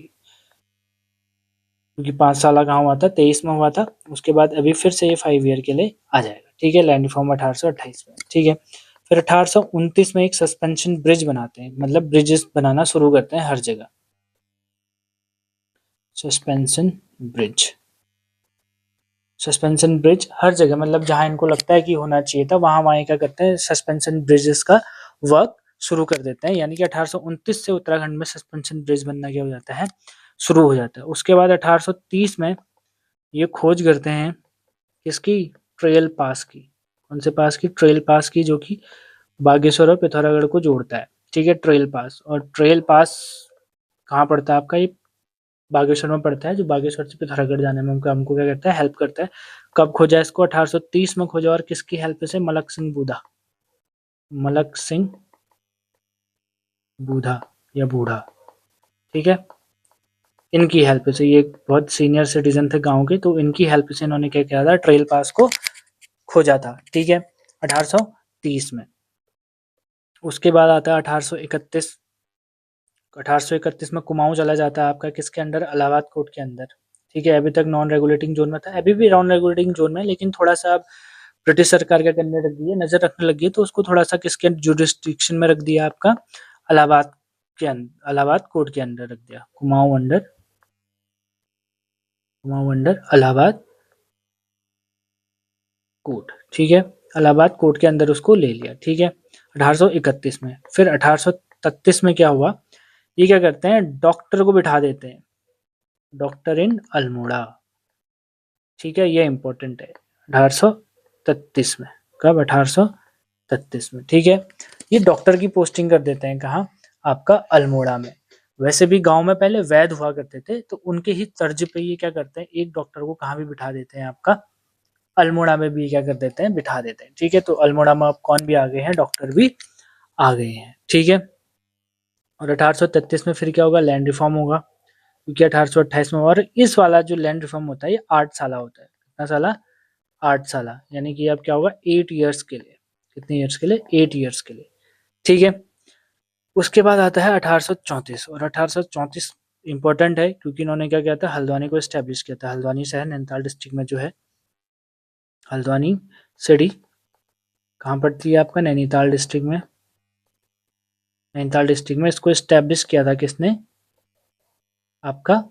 क्योंकि 5 साल कहाँ हुआ था, 23 में हुआ था। उसके बाद अभी फिर से ये 5 ईयर के लिए आ जाएगा, ठीक है, लैंड रिफॉर्म 1828 में, ठीक है। फिर 1829 में एक सस्पेंशन ब्रिज बनाते हैं, मतलब ब्रिजेस बनाना शुरू करते हैं हर जगह, सस्पेंशन ब्रिज। सस्पेंशन ब्रिज हर जगह, मतलब जहां इनको लगता है कि होना चाहिए था, वहां वहां क्या करते हैं, सस्पेंशन ब्रिजेस का वर्क शुरू कर देते हैं। यानी कि 1829 से उत्तराखंड में सस्पेंशन ब्रिज बनना क्या हो जाता है, शुरू हो जाता है। उसके बाद 1830 में ये खोज करते हैं किसकी, ट्रेल पास की। कौन से पास की, ट्रेल पास की, जो कि बागेश्वर और पिथौरागढ़ को जोड़ता है, ठीक है, ट्रेल पास। और ट्रेल पास कहाँ पड़ता है आपका, ये बागेश्वर में पड़ता है, जो बागेश्वर से पिथौरागढ़ जाने में हमको क्या करता है, हेल्प करता है। कब खोजा इसको, 1830 में खोजा, और किसकी हेल्प से, मलक सिंह बूढ़ा, मलक सिंह बूढ़ा या बूढ़ा, ठीक है। इनकी हेल्प से, ये बहुत सीनियर सिटीजन थे गांव के, तो इनकी हेल्प से इन्होंने क्या किया था, ट्रेल पास को खोजा था, ठीक है, 1830 में। उसके बाद आता है 1831। 1831 में कुमाऊं चला जाता है आपका किसके अंडर, इलाहाबाद कोर्ट के अंदर, ठीक है। अभी तक नॉन रेगुलेटिंग जोन में था, अभी भी नॉन रेगुलेटिंग जोन में, लेकिन थोड़ा सा अब ब्रिटिश सरकार क्या करने लग गई है, नजर रखने लगी है, तो उसको थोड़ा सा किसके जुरिस्डिक्शन में रख दिया आपका, इलाहाबाद के अंदर, इलाहाबाद कोर्ट के अंदर रख दिया, Kumaon under, Kumaon under Allahabad court, ठीक है। इलाहाबाद कोर्ट के अंदर उसको ले लिया, ठीक है, 1831 में। फिर 1833 में क्या हुआ, ये क्या करते हैं, डॉक्टर को बिठा देते हैं, डॉक्टर इन अल्मोड़ा, ठीक है, ये इंपॉर्टेंट है, 1833 में। कब, 1833 में, ठीक है। ये डॉक्टर की पोस्टिंग कर देते हैं कहाँ, आपका अल्मोड़ा में। वैसे भी गांव में पहले वैद्य हुआ करते थे, तो उनके ही तर्ज पे ये क्या करते हैं, एक डॉक्टर को कहाँ भी बिठा देते हैं, आपका अल्मोड़ा में भी क्या कर देते हैं, बिठा देते हैं, ठीक है। तो अल्मोड़ा में अब कौन भी आ गए हैं, डॉक्टर भी आ गए हैं, ठीक है। और 1833 में फिर क्या होगा, लैंड रिफॉर्म होगा, क्योंकि 1828 में। और इस वाला जो लैंड रिफॉर्म होता है ये 8 साल होता है, कितना साल, 8 साल, यानी कि अब क्या होगा, 8 ईयर्स के लिए, कितने ईयर्स के लिए, 8 ईयर्स के लिए, ठीक है। उसके बाद आता है 1834, और 1834 इंपॉर्टेंट है, क्योंकि इन्होंने क्या किया था, हल्द्वानी को स्टैब्लिश किया था। हल्द्वानी शहर नैनीताल डिस्ट्रिक्ट में जो है, हल्द्वानी सिटी कहाँ पड़ती है आपका, नैनीताल डिस्ट्रिक्ट में, नैनीताल डिस्ट्रिक्ट में इसको स्टैब्लिश किया था किसने, आपका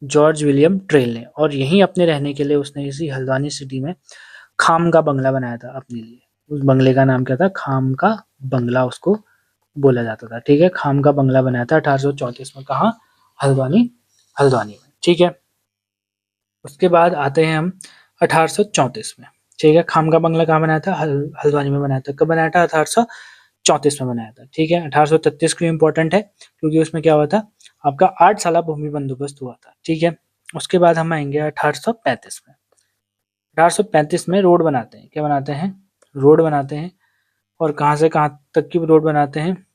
जॉर्ज विलियम ट्रेल ने। और यहीं अपने रहने के लिए उसने इसी हल्द्वानी सिटी में खाम का बंगला बनाया था अपने लिए। उस बंगले का नाम क्या था, खाम का बंगला उसको बोला जाता था, ठीक है। खाम का बंगला बनाया था 1834 में, कहाँ, हल्द्वानी, हल्द्वानी में, ठीक है। उसके बाद आते हैं हम 1834 में, ठीक है। खाम का बंगला कहाँ बनाया था, हल्द्वानी में बनाया था। कब बनाया था, 1834 में बनाया था, ठीक है। 1833 क्यों इंपॉर्टेंट है, क्योंकि उसमें क्या हुआ था, आपका 8 साल भूमि बंदोबस्त हुआ था, ठीक है। उसके बाद हम आएंगे 1835 में। 1835 में रोड बनाते हैं, क्या बनाते हैं, रोड बनाते हैं। और कहाँ से कहाँ तक की रोड बनाते हैं,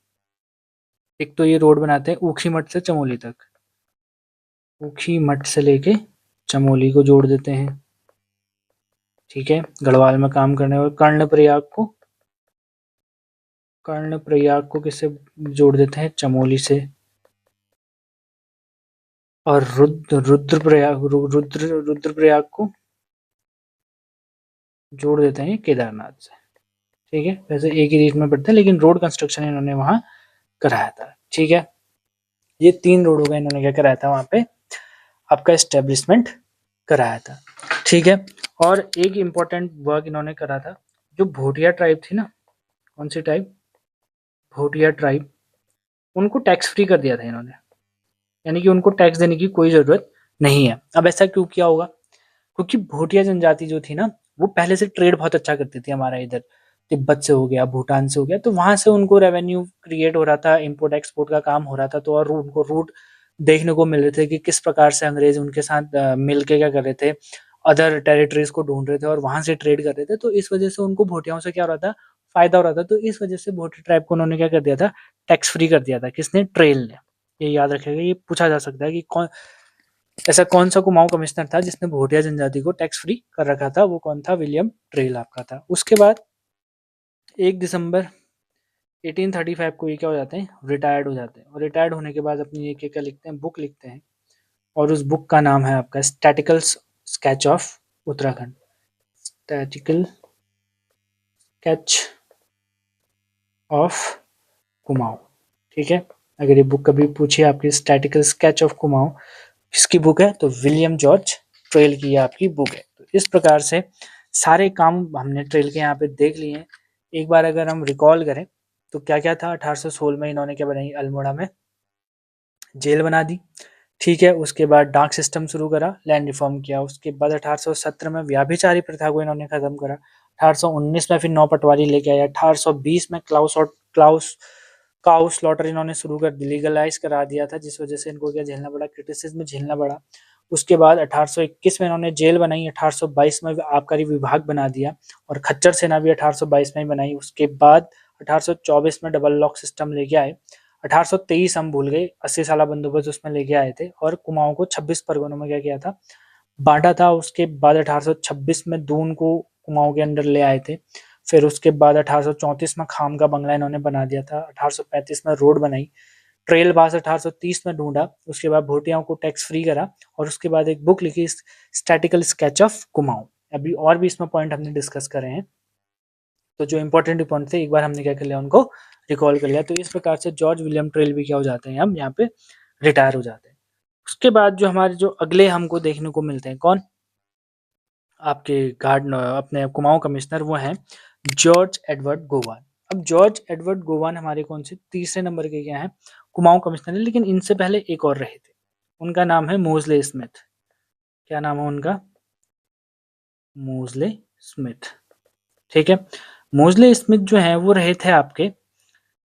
एक तो ये रोड बनाते हैं ऊखी मठ से चमोली तक, ऊखी मठ से लेके चमोली को जोड़ देते हैं, ठीक है। गढ़वाल में काम करने वाले कर्णप्रयाग को किससे जोड़ देते हैं, चमोली से। और रुद्रप्रयाग को जोड़ देते हैं केदारनाथ से, ठीक है। वैसे एक ही रीजन में पड़ते हैं, लेकिन रोड कंस्ट्रक्शन इन्होंने वहां कराया था, ठीक है। ये 3 रोडों का इन्होंने क्या कराया था वहां पे, आपका एस्टेब्लिशमेंट कराया था, ठीक है। और एक इम्पोर्टेंट वर्क इन्होंने करा था, जो भोटिया ट्राइब थी ना, कौन सी ट्राइब, भोटिया ट्राइब, उनको टैक्स फ्री कर दिया था इन्होंने, यानी कि उनको टैक्स देने की कोई जरूरत नहीं है। अब ऐसा क्यों किया होगा, क्योंकि भोटिया जनजाति जो थी ना, वो पहले से ट्रेड बहुत अच्छा करती थी हमारा इधर, तिब्बत से हो गया, भूटान से हो गया, तो वहाँ से उनको रेवेन्यू क्रिएट हो रहा था, इम्पोर्ट एक्सपोर्ट का काम हो रहा था। तो और उनको रूट देखने को मिल रहे थे कि किस प्रकार से अंग्रेज उनके साथ मिल के क्या कर रहे थे, अदर टेरिटरीज को ढूंढ रहे थे और वहां से ट्रेड कर रहे थे। तो इस वजह से उनको भोटियाओं से क्या हो रहा था, फायदा हो रहा था। तो इस वजह से भोटी ट्राइब को उन्होंने क्या कर दिया था, टैक्स फ्री कर दिया था। किसने? ट्रेल ने। ये याद रखेगा, ये पूछा जा सकता है कि कौन ऐसा कौन सा कुमाऊं कमिश्नर था जिसने भोटिया जनजाति को टैक्स फ्री कर रखा था। वो कौन था? विलियम ट्रेल आपका था। उसके बाद 1 दिसंबर 1835 को ये क्या हो जाते हैं, रिटायर्ड हो जाते हैं। और रिटायर्ड होने के बाद अपनी एक क्या लिखते हैं, बुक लिखते हैं। और उस बुक का नाम है आपका statistical sketch of Uttarakhand. Statistical sketch of Kumaon. ठीक है, अगर ये बुक कभी पूछिए आपकी, स्टैटिकल स्केच ऑफ कुमाऊं किसकी बुक है, तो विलियम जॉर्ज ट्रेल की ये आपकी बुक है। तो इस प्रकार से सारे काम हमने ट्रेल के यहाँ पे देख लिए हैं। एक बार अगर हम रिकॉल करें तो क्या क्या था, 1816 में इन्होंने क्या बनाई, अल्मोड़ा में जेल बना दी। ठीक है, उसके बाद डाक सिस्टम शुरू करा, लैंड रिफॉर्म किया। उसके बाद 1817 में व्याभिचारी प्रथा को इन्होंने खत्म करा। 1819 में फिर 9 पटवारी लेके आया। 1820 में क्लाउस काउ स्लॉटर इन्होंने शुरू कर दी, लीगलाइज करा दिया था, जिस वजह से इनको क्या झेलना पड़ा, क्रिटिसिज्म झेलना पड़ा। उसके बाद 1821 में इन्होंने जेल बनाई। 1822 में आबकारी विभाग बना दिया और खच्चर सेना भी 1822 में ही बनाई। उसके बाद 1824 में डबल लॉक सिस्टम लेके आए। 1823 हम भूल गए, 80 साला बंदोबस्त उसमें लेके आए थे और कुमाऊं को 26 परगनों में क्या किया था, बांटा था। उसके बाद 1826 में दून को कुमाऊं के अंदर ले आए थे। फिर उसके बाद 1834 में खाम का बंगला इन्होंने बना दिया था। 1835 में रोड बनाई। ट्रेल पास 1830 में ढूंढा। उसके बाद भोटियाओं को टैक्स फ्री करा और उसके बाद एक बुक लिखी, स्टैटिकल स्केच ऑफ कुमाऊं। अभी और भी इसमें पॉइंट हमने डिस्कस करे हैं, तो जो इंपॉर्टेंट पॉइंट थे एक बार हमने क्या कर लिया, उनको रिकॉल कर लिया। तो इस प्रकार से जॉर्ज विलियम ट्रेल भी क्या हो जाते हैं, हम यहाँ पे रिटायर हो जाते हैं। उसके बाद जो हमारे जो अगले हमको देखने को मिलते हैं, कौन? आपके गार्ड अपने कुमाऊं कमिश्नर, वो हैं जॉर्ज एडवर्ड गोवान। अब जॉर्ज एडवर्ड गोवान हमारे कौन से तीसरे नंबर के क्या हैं, कुमाऊं कमिश्नर है। लेकिन इनसे पहले एक और रहे थे, उनका नाम है मोजले स्मिथ। क्या नाम है उनका? मोजले स्मिथ। ठीक है, मोजले स्मिथ जो है वो रहे थे आपके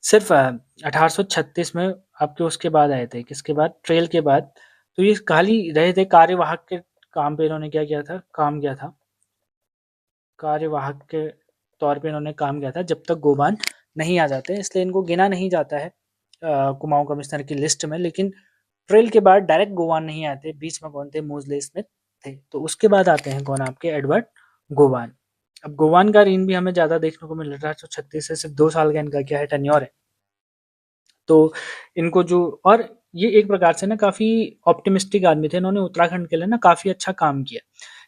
सिर्फ 1836 में, आपके उसके बाद आए थे, किसके बाद? ट्रेल के बाद। तो ये खाली रहे थे कार्यवाहक के काम पे, इन्होंने क्या किया था, काम किया था, कार्यवाहक के तौर पे इन्होंने काम किया था जब तक गोबान नहीं आ जाते, इसलिए इनको गिना नहीं जाता है कुमाऊं कमिश्नर की लिस्ट में। लेकिन ट्रेल के बाद डायरेक्ट गोवान नहीं आते, बीच में कौन थे, मोजले स्मिथ थे। तो उसके बाद आते हैं कौन, आपके एडवर्ड गोवान। अब गोवान का रीन भी हमें ज्यादा देखने को मिल रहा है, 1836 से सिर्फ 2 साल का इनका क्या है, टेन्योर है। तो इनको जो, और ये एक प्रकार से ना काफ़ी ऑप्टिमिस्टिक आदमी थे, इन्होंने उत्तराखंड के लिए ना काफ़ी अच्छा काम किया।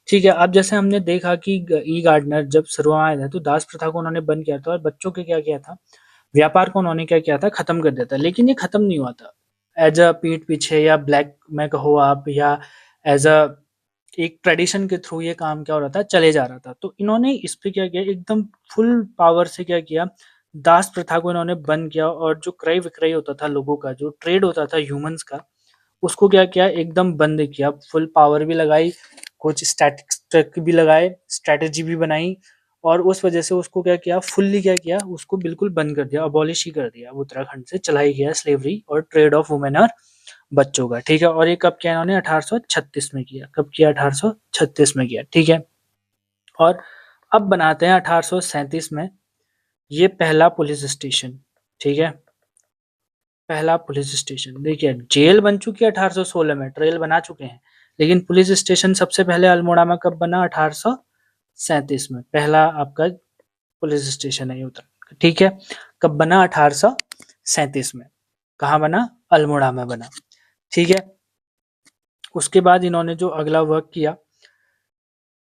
ठीक है, अब जैसे हमने देखा कि ई गार्डनर जब शुरुआत आया था तो दास प्रथा को उन्होंने बंद किया था और बच्चों के क्या किया था, व्यापार को उन्होंने क्या किया था, खत्म कर दिया था। लेकिन ये खत्म नहीं हुआ था एज अ पीठ पीछे या ब्लैक में कहो आप, या एज अ एक ट्रेडिशन के थ्रू ये काम क्या हो रहा था, चले जा रहा था। तो इन्होंने इस पे क्या किया, एकदम फुल पावर से क्या किया, दास प्रथा को इन्होंने बंद किया। और जो क्रय विक्रय होता था लोगों का, जो ट्रेड होता था ह्यूमंस का, उसको क्या किया, एकदम बंद किया। फुल पावर भी लगाई, कुछ स्टैटिक भी लगाए, स्ट्रेटेजी भी बनाई, और उस वजह से उसको क्या किया, फुल्ली क्या किया, उसको बिल्कुल बंद कर दिया, अबॉलिश ही कर दिया। उत्तराखंड से चलाई गया स्लेवरी और ट्रेड ऑफ वुमेन और बच्चों का। ठीक है, और ये कब किया इन्होंने, 1836 में किया। कब किया? 1836 में किया। ठीक है, और अब बनाते हैं 1837 में ये पहला पुलिस स्टेशन। ठीक है, पहला पुलिस स्टेशन। देखिए, जेल बन चुकी है 1816 में, ट्रेल बना चुके हैं, लेकिन पुलिस स्टेशन सबसे पहले अल्मोड़ा में कब बना, 1837 में। पहला आपका पुलिस स्टेशन है ये उत्तराखंड। ठीक है, कब बना, 1837 में। कहाँ बना? अल्मोड़ा में बना। ठीक है, उसके बाद इन्होंने जो अगला वर्क किया,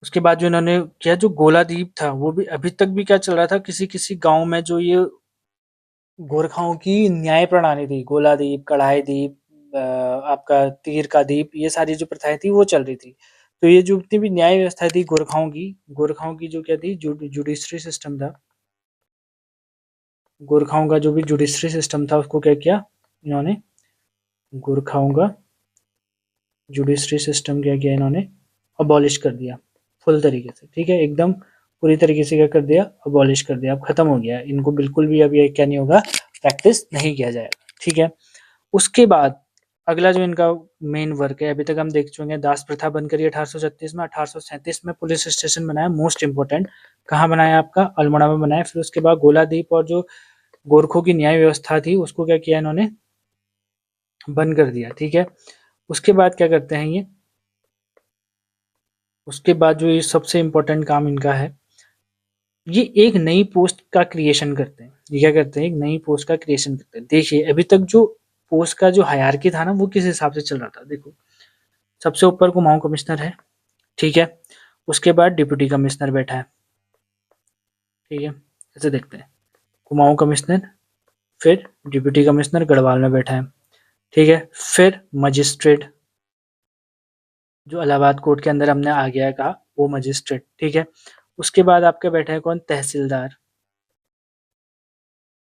उसके बाद जो इन्होंने किया, जो गोलादीप था वो भी अभी तक भी क्या चल रहा था, किसी किसी गांव में जो ये गोरखाओं की न्याय प्रणाली थी, गोलादीप, कढ़ाई दीप, आपका तीर का दीप, ये सारी जो प्रथाएं थी वो चल रही थी। तो ये जो जितनी भी न्याय व्यवस्था थी गोरखाओं की जो क्या थी, जुडिशरी सिस्टम था, गोरखाओं का जो भी जुडिशरी सिस्टम था उसको क्या किया इन्होंने, गोरखाओं का जुडिशरी सिस्टम क्या किया इन्होंने, अबॉलिश कर दिया फुल तरीके से। ठीक है, एकदम पूरी तरीके से क्या कर दिया, अबॉलिश कर दिया, अब खत्म हो गया, इनको बिल्कुल भी अब ये क्या नहीं होगा, प्रैक्टिस नहीं किया जाएगा, ठीक है। उसके बाद अगला जो इनका मेन वर्क है, अभी तक हम देख चुके हैं, दास प्रथा बंद करी 1836 में, 1837 में पुलिस स्टेशन बनाया, मोस्ट इंपोर्टेंट, कहाँ बनाया आपका, अल्मोड़ा में बनाया। फिर उसके बाद गोलादीप और जो गोरखों की न्याय व्यवस्था थी उसको क्या किया इन्होंने, बंद कर दिया, ठीक है। उसके बाद क्या करते हैं ये, उसके बाद जो ये सबसे इम्पोर्टेंट काम इनका है, ये एक नई पोस्ट का क्रिएशन करते हैं। ये क्या करते हैं, एक नई पोस्ट का क्रिएशन करते हैं। देखिए अभी तक जो पोस्ट का जो हायरार्की था ना, वो किस हिसाब से चल रहा था, देखो सबसे ऊपर कुमाऊं कमिश्नर है, ठीक है। उसके बाद डिप्टी कमिश्नर बैठा है, ठीक है, ऐसे देखते हैं, कुमाऊं कमिश्नर, फिर डिप्टी कमिश्नर गढ़वाल में बैठा है, ठीक है। फिर मजिस्ट्रेट, जो इलाहाबाद कोर्ट के अंदर हमने आ गया कहा, वो मजिस्ट्रेट, ठीक है। उसके बाद आपके बैठे हैं कौन, तहसीलदार,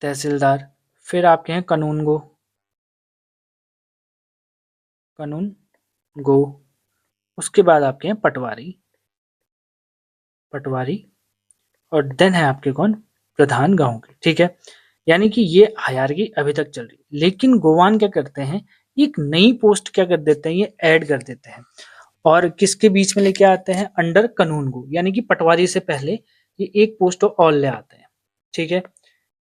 तहसीलदार। फिर आपके हैं कानून गो, कानून गो। उसके बाद आपके हैं पटवारी, पटवारी। और देन है आपके कौन, प्रधान गांव के, ठीक है। यानी कि ये हायरार्की अभी तक चल रही है। लेकिन गोवान क्या करते हैं, एक नई पोस्ट क्या कर देते हैं, ये ऐड कर देते हैं, और किसके बीच में लेके आते हैं, अंडर कानून गो, यानी कि पटवारी से पहले ये एक पोस्ट और ले आते हैं, ठीक है।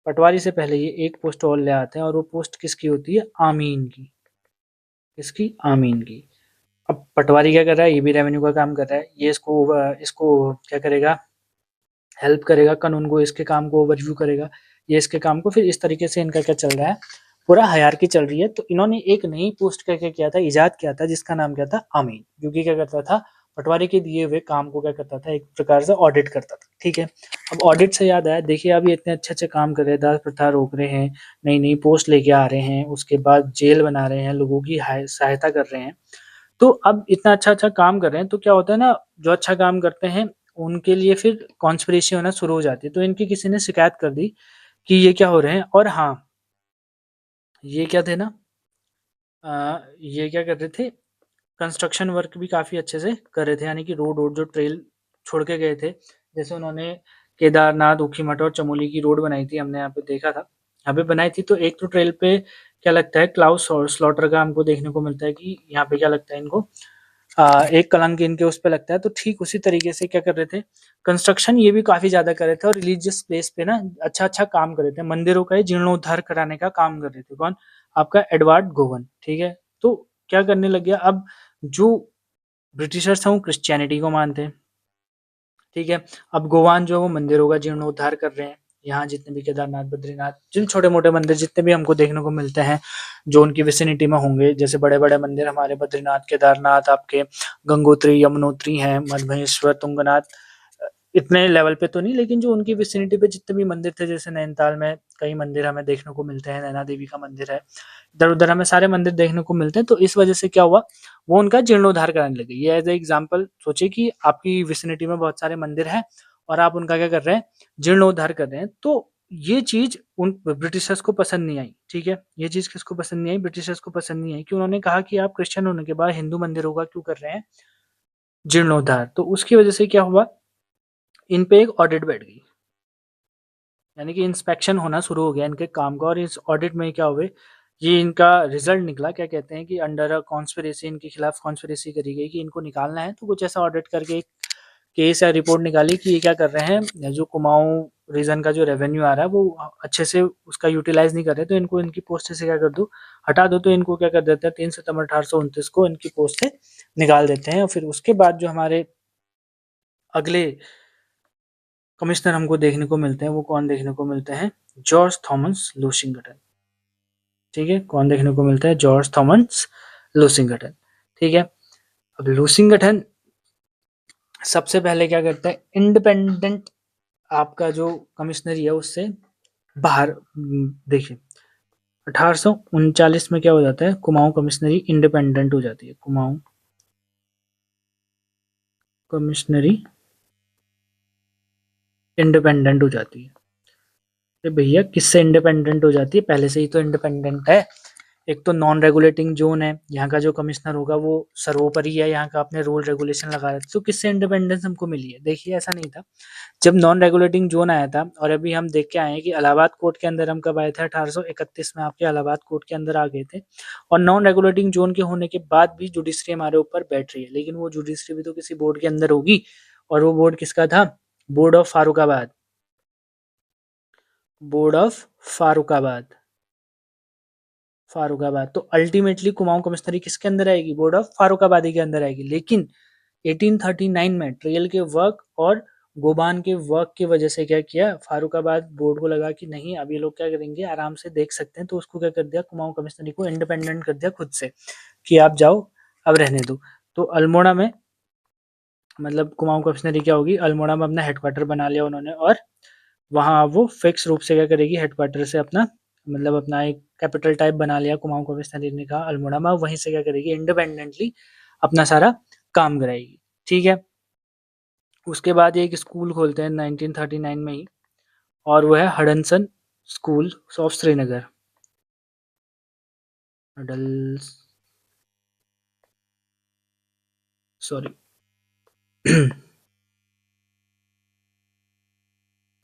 पटवारी से पहले ये एक पोस्ट और ले आते हैं, और वो पोस्ट किसकी होती है, आमीन की, किसकी, आमीन की। अब पटवारी क्या कर रहा है, ये भी रेवेन्यू का काम कर रहा है, ये इसको इसको क्या करेगा, हेल्प करेगा, कानून को इसके काम को ओवरव्यू करेगा, ये इसके काम को, फिर इस तरीके से इनका क्या चल रहा है, पूरा हायरार्की चल रही है। तो इन्होंने एक नई पोस्ट का क्या किया था, इजाद किया था, जिसका नाम क्या था, आमीन, जो कि क्या करता था, पटवारी के दिए हुए काम को क्या करता था, एक प्रकार से ऑडिट करता था, ठीक है। अब ऑडिट से याद आया, देखिए अब ये इतने अच्छे अच्छे काम कर रहे हैं, दास प्रथा रोक रहे हैं, नई नई पोस्ट लेके आ रहे हैं, उसके बाद जेल बना रहे हैं, लोगों की सहायता कर रहे हैं। तो अब इतना अच्छा अच्छा काम कर रहे हैं, तो क्या होता है ना, जो अच्छा काम करते हैं उनके लिए फिर कॉन्स्पिरेसी होना शुरू हो जाती है। तो इनकी किसी ने शिकायत कर दी कि ये क्या हो रहे हैं, और हाँ, ये क्या थे ना, ये क्या कर रहे थे, कंस्ट्रक्शन वर्क भी काफ़ी अच्छे से कर रहे थे, यानी कि रोड रोड जो ट्रेल छोड़ के गए थे, जैसे उन्होंने केदारनाथ, ऊखीमठ और चमोली की रोड बनाई थी, हमने यहाँ पे देखा था, यहाँ पे बनाई थी। तो एक तो ट्रेल पे क्या लगता है, क्लाउस और स्लॉटर का हमको देखने को मिलता है कि यहाँ पे क्या लगता है इनको, एक कलंक इनके उस पे लगता है। तो ठीक उसी तरीके से क्या कर रहे थे, कंस्ट्रक्शन ये भी काफी ज्यादा कर रहे थे, और रिलीजियस प्लेस पे ना अच्छा अच्छा काम कर रहे थे, मंदिरों का जीर्णोद्धार कराने का काम कर रहे थे। कौन, आपका एडवर्ड गोवन, ठीक है। तो क्या करने लग गया, अब जो ब्रिटिशर्स हैं वो क्रिश्चियनिटी को मानते हैं, ठीक है। अब गोवान जो है वो मंदिरों का जीर्णोद्धार कर रहे हैं, यहाँ जितने भी केदारनाथ, बद्रीनाथ, जिन छोटे मोटे मंदिर जितने भी हमको देखने को मिलते हैं, जो उनकी विसिनिटी में होंगे, जैसे बड़े बड़े मंदिर हमारे बद्रीनाथ, केदारनाथ, आपके गंगोत्री, यमुनोत्री हैं, मधमहेश्वर, तुंगनाथ, इतने लेवल पे तो नहीं, लेकिन जो उनकी विसिनिटी पे जितने भी मंदिर थे, जैसे नैनीताल में कई मंदिर हमें देखने को मिलते हैं, नैना देवी का मंदिर है, इधर उधर हमें सारे मंदिर देखने को मिलते हैं। तो इस वजह से क्या हुआ, वो उनका जीर्णोद्धार कराने लगे। ये एज ए एग्जाम्पल सोचिए कि आपकी विसिनिटी में बहुत सारे मंदिर हैं, और आप उनका क्या कर रहे हैं, जीर्णोद्धार कर रहे हैं। तो ये चीज उन ब्रिटिशर्स को पसंद नहीं आई, ठीक है। ये चीज किसको पसंद नहीं आई, ब्रिटिशर्स को पसंद नहीं आई, कि उन्होंने कहा कि आप क्रिश्चियन होने के बाद हिंदू मंदिरों का क्यों कर रहे हैं जीर्णोद्धार। तो उसकी वजह से क्या हुआ, इन पे एक ऑडिट बैठ गई, यानी कि इंस्पेक्शन होना शुरू हो गया इनके काम का। और इस ऑडिट में क्या हुए, ये इनका रिजल्ट निकला, क्या कहते हैं कि अंडर अ कॉन्स्पिरेसी, इनके खिलाफ कॉन्स्पिरेसी करी गई कि इनको निकालना है। तो कुछ ऐसा ऑडिट करके एक केस या रिपोर्ट निकाली कि ये क्या कर रहे हैं, जो कुमाऊं रीजन का जो रेवेन्यू आ रहा है वो अच्छे से उसका यूटिलाइज नहीं कर रहे, तो इनको इनकी पोस्ट से क्या कर दो, हटा दो। तो इनको क्या कर देते हैं, 3 सितंबर 1829 को इनकी पोस्ट से निकाल देते हैं। और फिर उसके बाद जो हमारे अगले कमिश्नर हमको देखने को मिलते हैं, वो कौन देखने को मिलते हैं, जॉर्ज थॉमस लूशिंगटन, ठीक है। कौन देखने को मिलता है, जॉर्ज थॉमस लूशिंगटन, ठीक है। अब लूशिंगटन सबसे पहले क्या करता है, इंडिपेंडेंट आपका जो कमिश्नरी है उससे बाहर, देखिए 1839 में क्या हो जाता है, कुमाऊं कमिश्नरी इंडिपेंडेंट हो जाती है, कुमाऊं कमिश्नरी इंडिपेंडेंट हो जाती है। अरे भैया किससे इंडिपेंडेंट हो जाती है, पहले से ही तो इंडिपेंडेंट है, एक तो नॉन रेगुलेटिंग जोन है, यहाँ का जो कमिश्नर होगा वो सर्वोपरि है, यहाँ का अपने रूल रेगुलेशन लगा रहे थे। तो किससे इंडिपेंडेंस हमको मिली है? देखिए ऐसा नहीं था। जब नॉन रेगुलेटिंग जोन आया था, और अभी हम देख के आए हैं कि इलाहाबाद कोर्ट के अंदर हम कब आए थे? 1831 में आपके इलाहाबाद कोर्ट के अंदर आ गए थे। और नॉन रेगुलेटिंग जोन के होने के बाद भी जुडिशरी हमारे ऊपर बैठ रही है, लेकिन वो जुडिशरी भी तो किसी बोर्ड के अंदर होगी, और वो बोर्ड किसका था? Board of Farrukhabad. Board of Farrukhabad. Farrukhabad. तो अल्टीमेटली कुमाऊं कमिश्नरी किसके अंदर आएगी? बोर्ड ऑफ फारूकाबादी के अंदर आएगी। लेकिन 1839 में ट्रेल के वर्क और गोबान के वर्क की वजह से क्या किया? फारूकाबाद बोर्ड को लगा कि नहीं, अब ये लोग क्या करेंगे, आराम से देख सकते हैं, तो उसको क्या कर दिया? कुमाऊं कमिश्नरी को इंडिपेंडेंट कर दिया खुद से, कि आप जाओ, अब रहने दो। तो अल्मोड़ा में, मतलब कुमाऊं कमिश्नरी क्या होगी? अल्मोड़ा में अपना हेडक्वार्टर बना लिया उन्होंने, और वहाँ वो फिक्स रूप से क्या करेगी? हेडक्वार्टर से अपना, मतलब अपना एक कैपिटल टाइप बना लिया कुमाऊं कमिश्नरी ने कहा अल्मोड़ा में, वहीं से क्या करेगी? इंडिपेंडेंटली अपना सारा काम कराएगी। ठीक है। उसके बाद एक स्कूल खोलते हैं 1939 में ही, और वो है Hudson school of Srinagar. Huddle sorry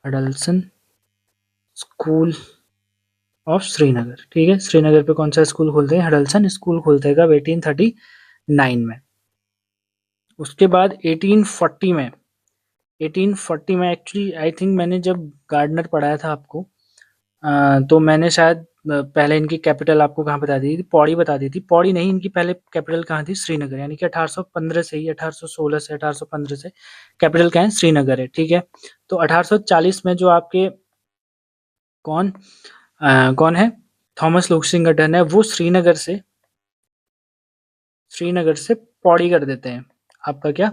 Huddleston school of Srinagar. ठीक है, श्रीनगर पे कौन सा स्कूल खोलते हैं? हडल्सन स्कूल खोलते हैं कब? 1839 में। उसके बाद 1840 में एक्चुअली आई थिंक मैंने जब गार्डनर पढ़ाया था आपको, तो मैंने शायद पहले इनकी कैपिटल आपको कहाँ बता दी थी? पौड़ी बता दी थी। पौड़ी नहीं, इनकी पहले कैपिटल कहाँ थी? श्रीनगर। यानी कि 1815 से ही, 1816 से 1815 से कैपिटल क्या है? श्रीनगर है। ठीक है। तो 1840 में जो आपके कौन कौन है? थॉमस लुक्सिंगटन है, वो श्रीनगर से पौड़ी कर देते हैं आपका क्या?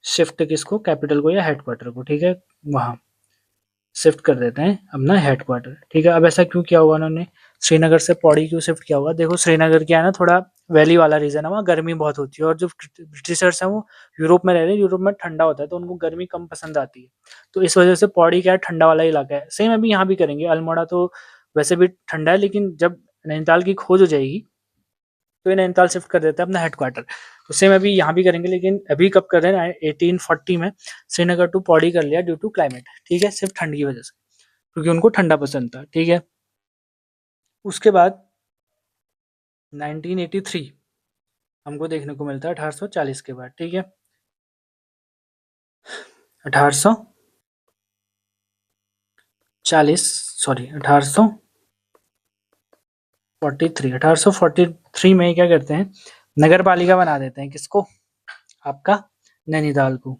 शिफ्ट किसको? कैपिटल को या हेडक्वार्टर को। ठीक है, वहां शिफ्ट कर देते हैं अपना हेडक्वार्टर। ठीक है। अब ऐसा क्यों किया होगा उन्होंने? श्रीनगर से पौड़ी क्यों शिफ्ट किया होगा? देखो श्रीनगर क्या है ना, थोड़ा वैली वाला रीजन है, वहाँ गर्मी बहुत होती है, और जो ब्रिटिशर्स हैं वो यूरोप में रह रहे हैं, यूरोप में ठंडा होता है, तो उनको गर्मी कम पसंद आती है। तो इस वजह से पौड़ी क्या है? ठंडा वाला इलाका है। सेम अभी यहाँ भी करेंगे। अल्मोड़ा तो वैसे भी ठंडा है, लेकिन जब नैनीताल की खोज हो जाएगी तो ये नैनीताल शिफ्ट कर देता है अपना हेडक्वार्टर। तो सेम अभी यहाँ भी करेंगे, लेकिन अभी कब कर रहे हैं? 1840 में श्रीनगर टू पौड़ी कर लिया ड्यू टू क्लाइमेट। ठीक है, सिर्फ ठंड की वजह से, क्योंकि उनको ठंडा पसंद था। ठीक है। उसके बाद 1983 हमको देखने को मिलता है 1840 के बाद। ठीक है, 1840 सॉरी 1843 में क्या करते हैं? नगर पालिका बना देते हैं। किसको? आपका नैनीताल को।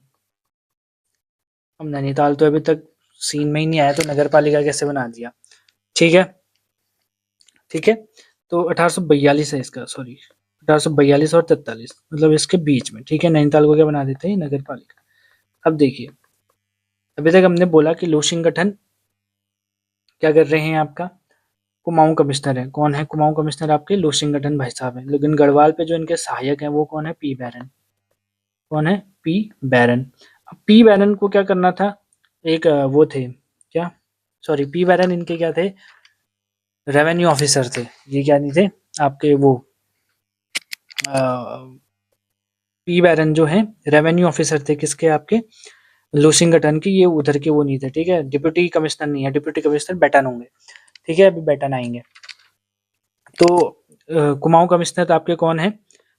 अब नैनीताल तो अभी तक सीन में ही नहीं आया, तो नगर पालिका कैसे बना दिया? ठीक है। ठीक है। तो 1842 है इसका, सॉरी 1842 और 43, मतलब इसके बीच में। ठीक है, नैनीताल को क्या बना देते हैं? नगर पालिका। अब देखिए, अभी तक हमने बोला कि लोशिंग गठन क्या कर रहे हैं? आपका कुमाऊं कमिश्नर है। कौन है कुमाऊं कमिश्नर? आपके लोशिंग गठन भाई साहब हैं। लेकिन गढ़वाल पे जो इनके सहायक हैं वो कौन है? पी बैरन। कौन है? पी बैरन। अब पी बैरन को क्या करना था? एक वो थे क्या, सॉरी पी बैरन इनके क्या थे? रेवेन्यू ऑफिसर थे। ये क्या नहीं थे आपके? वो पी बैरन जो है रेवेन्यू ऑफिसर थे। किसके? आपके लोशिंगटन की। ये उधर के वो नहीं थे। ठीक है, डिप्यूटी कमिश्नर नहीं है, डिप्यूटी कमिश्नर बैटन होंगे। ठीक है, अभी बैटन आएंगे। तो कुमाऊं कमिश्नर आपके कौन है?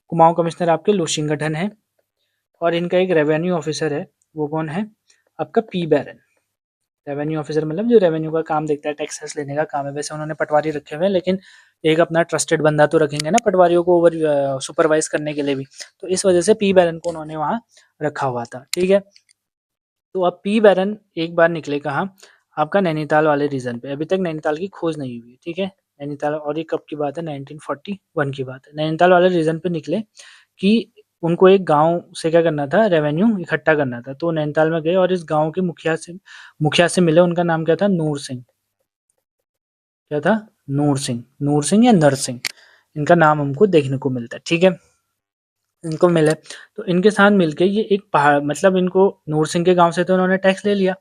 कुमाऊं कमिश्नर आपके लोशिंगटन है, और इनका एक रेवेन्यू ऑफिसर है। वो कौन है? आपका पी बैरन। रेवेन्यू ऑफिसर मतलब जो रेवेन्यू का काम देखता है, टैक्सेस लेने का काम है। वैसे उन्होंने पटवारी रखे हुए हैं, लेकिन एक अपना ट्रस्टेड बंदा तो रखेंगे ना पटवारियों को ओवर सुपरवाइज करने के लिए भी। तो इस वजह से पी बैरन को उन्होंने वहां रखा हुआ था। ठीक है। तो अब पी बैरन एक बार निकले कहाँ? आपका नैनीताल वाले रीजन पे। अभी तक नैनीताल की खोज नहीं हुई। ठीक है, नैनीताल, और ये कब की बात है? 1941 की बात है। नैनीताल वाले रीजन पे निकले कि उनको एक गांव से क्या करना था? रेवेन्यू इकट्ठा करना था। तो नैनीताल में गए और इस गांव के मुखिया से मिले। उनका नाम क्या था? नूर सिंह। क्या था? नूर सिंह। नूर सिंह या नर सिंह, इनका नाम हमको देखने को मिलता है। ठीक है, इनको मिले, तो इनके साथ मिलके ये एक पहाड़, मतलब इनको नूर सिंह के गांव से तो उन्होंने टैक्स ले लिया,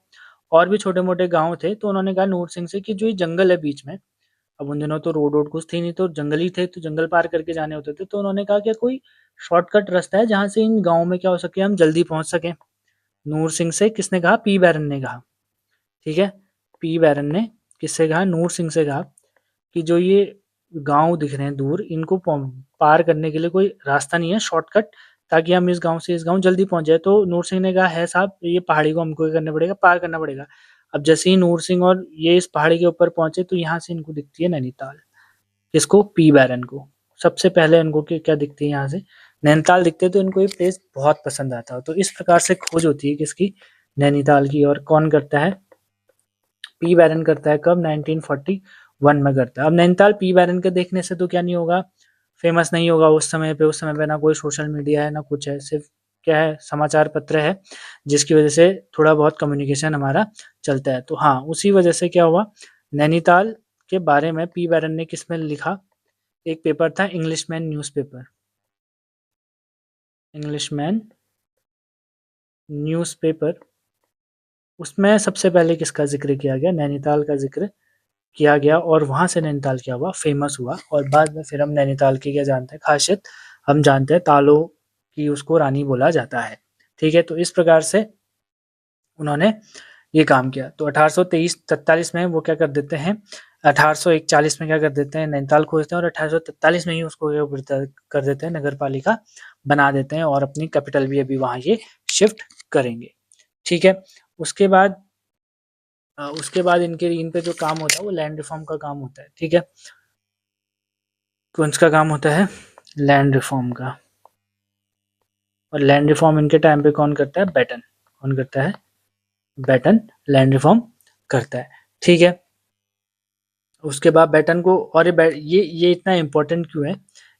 और भी छोटे मोटे गांव थे, तो उन्होंने कहा नूर सिंह से कि जो ये जंगल है बीच में, अब उन दिनों तो रोड कुछ थी नहीं, तो जंगल ही थे, तो जंगल पार करके जाने होते थे। तो उन्होंने कहा कि कोई शॉर्टकट रास्ता है जहाँ से इन गाँव में क्या हो सके, हम जल्दी पहुँच सकें। नूर सिंह से किसने कहा? पी बैरन ने कहा। ठीक है, पी बैरन ने किससे कहा? नूर सिंह से कहा कि जो ये गाँव दिख रहे हैं दूर, इनको पार करने के लिए कोई रास्ता नहीं है शॉर्टकट, ताकि हम इस गाँव से इस गाँव जल्दी पहुँच जाए। तो नूर सिंह ने कहा, है साहब, ये पहाड़ी को हमको क्या करना पड़ेगा? पार करना पड़ेगा। अब जैसे ही नूर सिंह और ये इस पहाड़ी के ऊपर पहुंचे, तो यहाँ से इनको दिखती है नैनीताल। किसको? पी बैरन को। सबसे पहले इनको क्या दिखती है? यहाँ से नैनीताल दिखते, तो इनको ये प्लेस बहुत पसंद आता है। तो इस प्रकार से खोज होती है किसकी? नैनीताल की। और कौन करता है? पी बैरन करता है। कब? 1941 में करता है। अब नैनीताल पी बैरन के देखने से तो क्या नहीं होगा, फेमस नहीं होगा उस समय पे। उस समय पे ना कोई सोशल मीडिया है ना कुछ है, सिर्फ क्या है, समाचार पत्र है, जिसकी वजह से थोड़ा बहुत कम्युनिकेशन हमारा चलता है। तो हाँ, उसी वजह से क्या हुआ, नैनीताल के बारे में पी बैरन ने किसमें लिखा? एक पेपर था, इंग्लिशमैन न्यूज़पेपर। इंग्लिशमैन न्यूज़पेपर, उसमें सबसे पहले किसका जिक्र किया गया? नैनीताल का जिक्र किया गया। और वहाँ से नैनीताल क्या हुआ? फेमस हुआ। और बाद में फिर हम नैनीताल की क्या जानते हैं खासियत? हम जानते हैं तालों की उसको रानी बोला जाता है। ठीक है, तो इस प्रकार से उन्होंने ये काम किया। तो 1843 में वो क्या कर देते हैं, 1841 में क्या कर देते हैं, नैनीताल खोजते हैं, और 1843 में ही उसको कर देते हैं, नगर पालिका बना देते हैं, और अपनी कैपिटल भी अभी वहाँ ये शिफ्ट करेंगे। ठीक है, उसके बाद इन पे जो काम होता है वो लैंड रिफॉर्म का काम होता है। ठीक है, कौन सा काम होता है? लैंड रिफॉर्म का। और लैंड रिफॉर्म इनके टाइम पे कौन करता है? बैटन। कौन करता है? बैटन लैंड रिफॉर्म करता है। ठीक है, उसके बाद बैटन को, और ये इतना इम्पोर्टेंट क्यों है?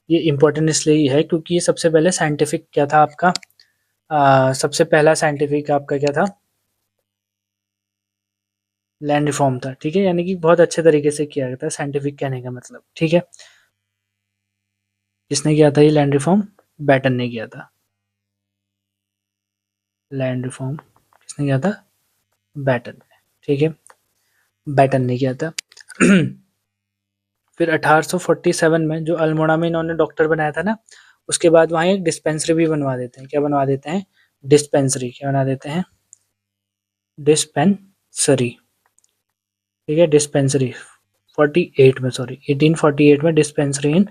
ये इम्पोर्टेंट इसलिए है क्योंकि ये सबसे पहले साइंटिफिक क्या था आपका, सबसे पहला साइंटिफिक आपका क्या था? लैंड रिफॉर्म था। ठीक है, यानी कि बहुत अच्छे तरीके से किया गया था, साइंटिफिक कहने का मतलब। ठीक है, किसने किया था ये लैंड रिफॉर्म? बैटन ने किया था। लैंड रिफॉर्म किसने किया था? बैटन ने। ठीक है, बैटन ने किया था। फिर 1847 में जो अल्मोड़ा में इन्होंने डॉक्टर बनाया था ना, उसके बाद वहाँ एक डिस्पेंसरी भी बनवा देते हैं। क्या बनवा देते हैं? डिस्पेंसरी। क्या बना देते हैं? डिस्पेंसरी। ठीक है, डिस्पेंसरी 48 में, सॉरी 1848 में डिस्पेंसरी इन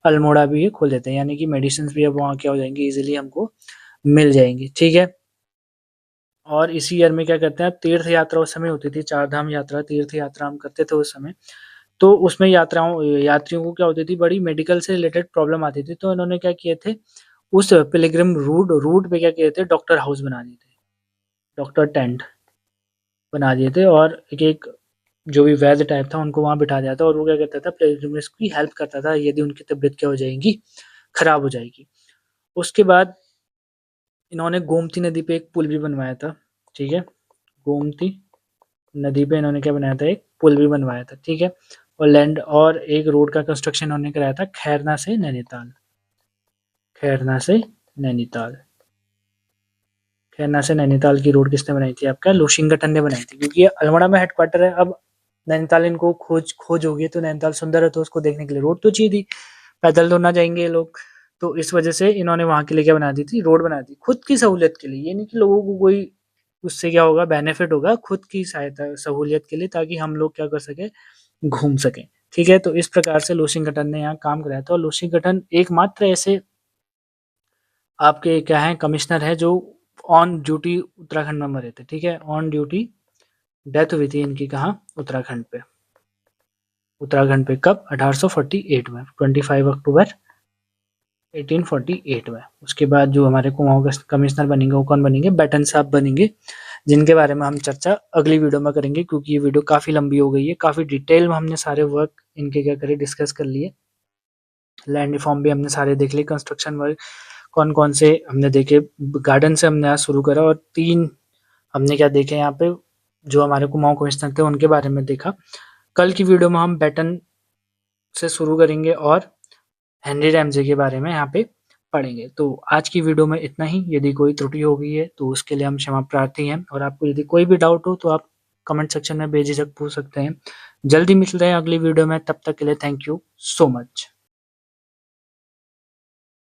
अल्मोड़ा भी ये खोल देते हैं, यानी कि मेडिसिन भी अब वहाँ क्या हो जाएंगी, इजीली हमको मिल जाएंगी। ठीक है, और इसी ईयर में क्या करते हैं, तीर्थ यात्रा उस समय होती थी, चार धाम यात्रा, तीर्थ यात्रा हम करते थे उस समय। तो उसमें यात्रियों को क्या होती थी, बड़ी मेडिकल से रिलेटेड प्रॉब्लम आती थी। तो इन्होंने क्या किए थे, उस पिलग्रिम रूट पे क्या किए थे, डॉक्टर हाउस बना दिए थे, डॉक्टर टेंट बना दिए थे, और एक जो भी वैद्य टाइप था उनको वहाँ बिठा दिया था, और वो क्या करता था, पिलग्रिम्स की हेल्प करता था यदि उनकी तबीयत क्या हो जाएगी, खराब हो जाएगी। उसके बाद इन्होंने गोमती नदी पे एक पुल भी बनवाया था। ठीक है, गोमती नदी पे इन्होंने क्या बनाया था, एक पुल भी बनवाया था। ठीक है, और एक रोड का कंस्ट्रक्शन इन्होंने कराया था, खैरना से नैनीताल। खैरना से नैनीताल। खैरना से नैनीताल की रोड किसने बनाई थी? आपका लोशिंगटन ने बनाई थी, क्योंकि ये अल्मोड़ा में हेडक्वार्टर है। अब नैनीताल इनको खोज होगी, तो नैनीताल सुंदर है, तो उसको देखने के लिए रोड तो चाहिए थी, पैदल तो ना जाएंगे ये लोग। तो इस वजह से इन्होंने वहां के लिए क्या बना दी थी, रोड बना दी, खुद की सहूलियत के लिए। ये नहीं कि लोगों को कोई उससे क्या होगा, बेनिफिट होगा, खुद की सहायता सहूलियत के लिए, ताकि हम लोग क्या कर सके, घूम सके। ठीक है, तो इस प्रकार से लोशिंगटन ने यहाँ काम कराया था। और लोशिंगटन एकमात्र ऐसे आपके क्या है, कमिश्नर है जो ऑन ड्यूटी उत्तराखंड में मरे थे। ठीक है, ऑन ड्यूटी डेथ हुई थी इनकी, कहाँ? उत्तराखंड पे। उत्तराखंड पे कब? 1848 में, 25 अक्टूबर 1848 में। उसके बाद जो हमारे कुमाऊं के कमिश्नर बनेंगे वो कौन बनेंगे? बैटन साहब बनेंगे, जिनके बारे में हम चर्चा अगली वीडियो में करेंगे, क्योंकि ये वीडियो काफ़ी लंबी हो गई है, काफ़ी डिटेल में हमने सारे वर्क इनके क्या करे, डिस्कस कर लिए। लैंड रिफॉर्म भी हमने सारे देख लिए, कंस्ट्रक्शन वर्क कौन कौन से हमने देखे, गार्डन से हमने आज शुरू करा, और 3 हमने क्या देखे यहाँ पे, जो हमारे कुमाऊं कमिश्नर थे उनके बारे में देखा। कल की वीडियो में हम बैटन से शुरू करेंगे और हेनरी रैमजे के बारे में यहाँ पे पढ़ेंगे। तो आज की वीडियो में इतना ही। यदि कोई त्रुटि हो गई है तो उसके लिए हम क्षमा प्रार्थी हैं, और आपको यदि कोई भी डाउट हो तो आप कमेंट सेक्शन में बेझिझक पूछ सकते हैं। जल्दी मिल रहे हैं अगली वीडियो में, तब तक के लिए थैंक यू सो मच।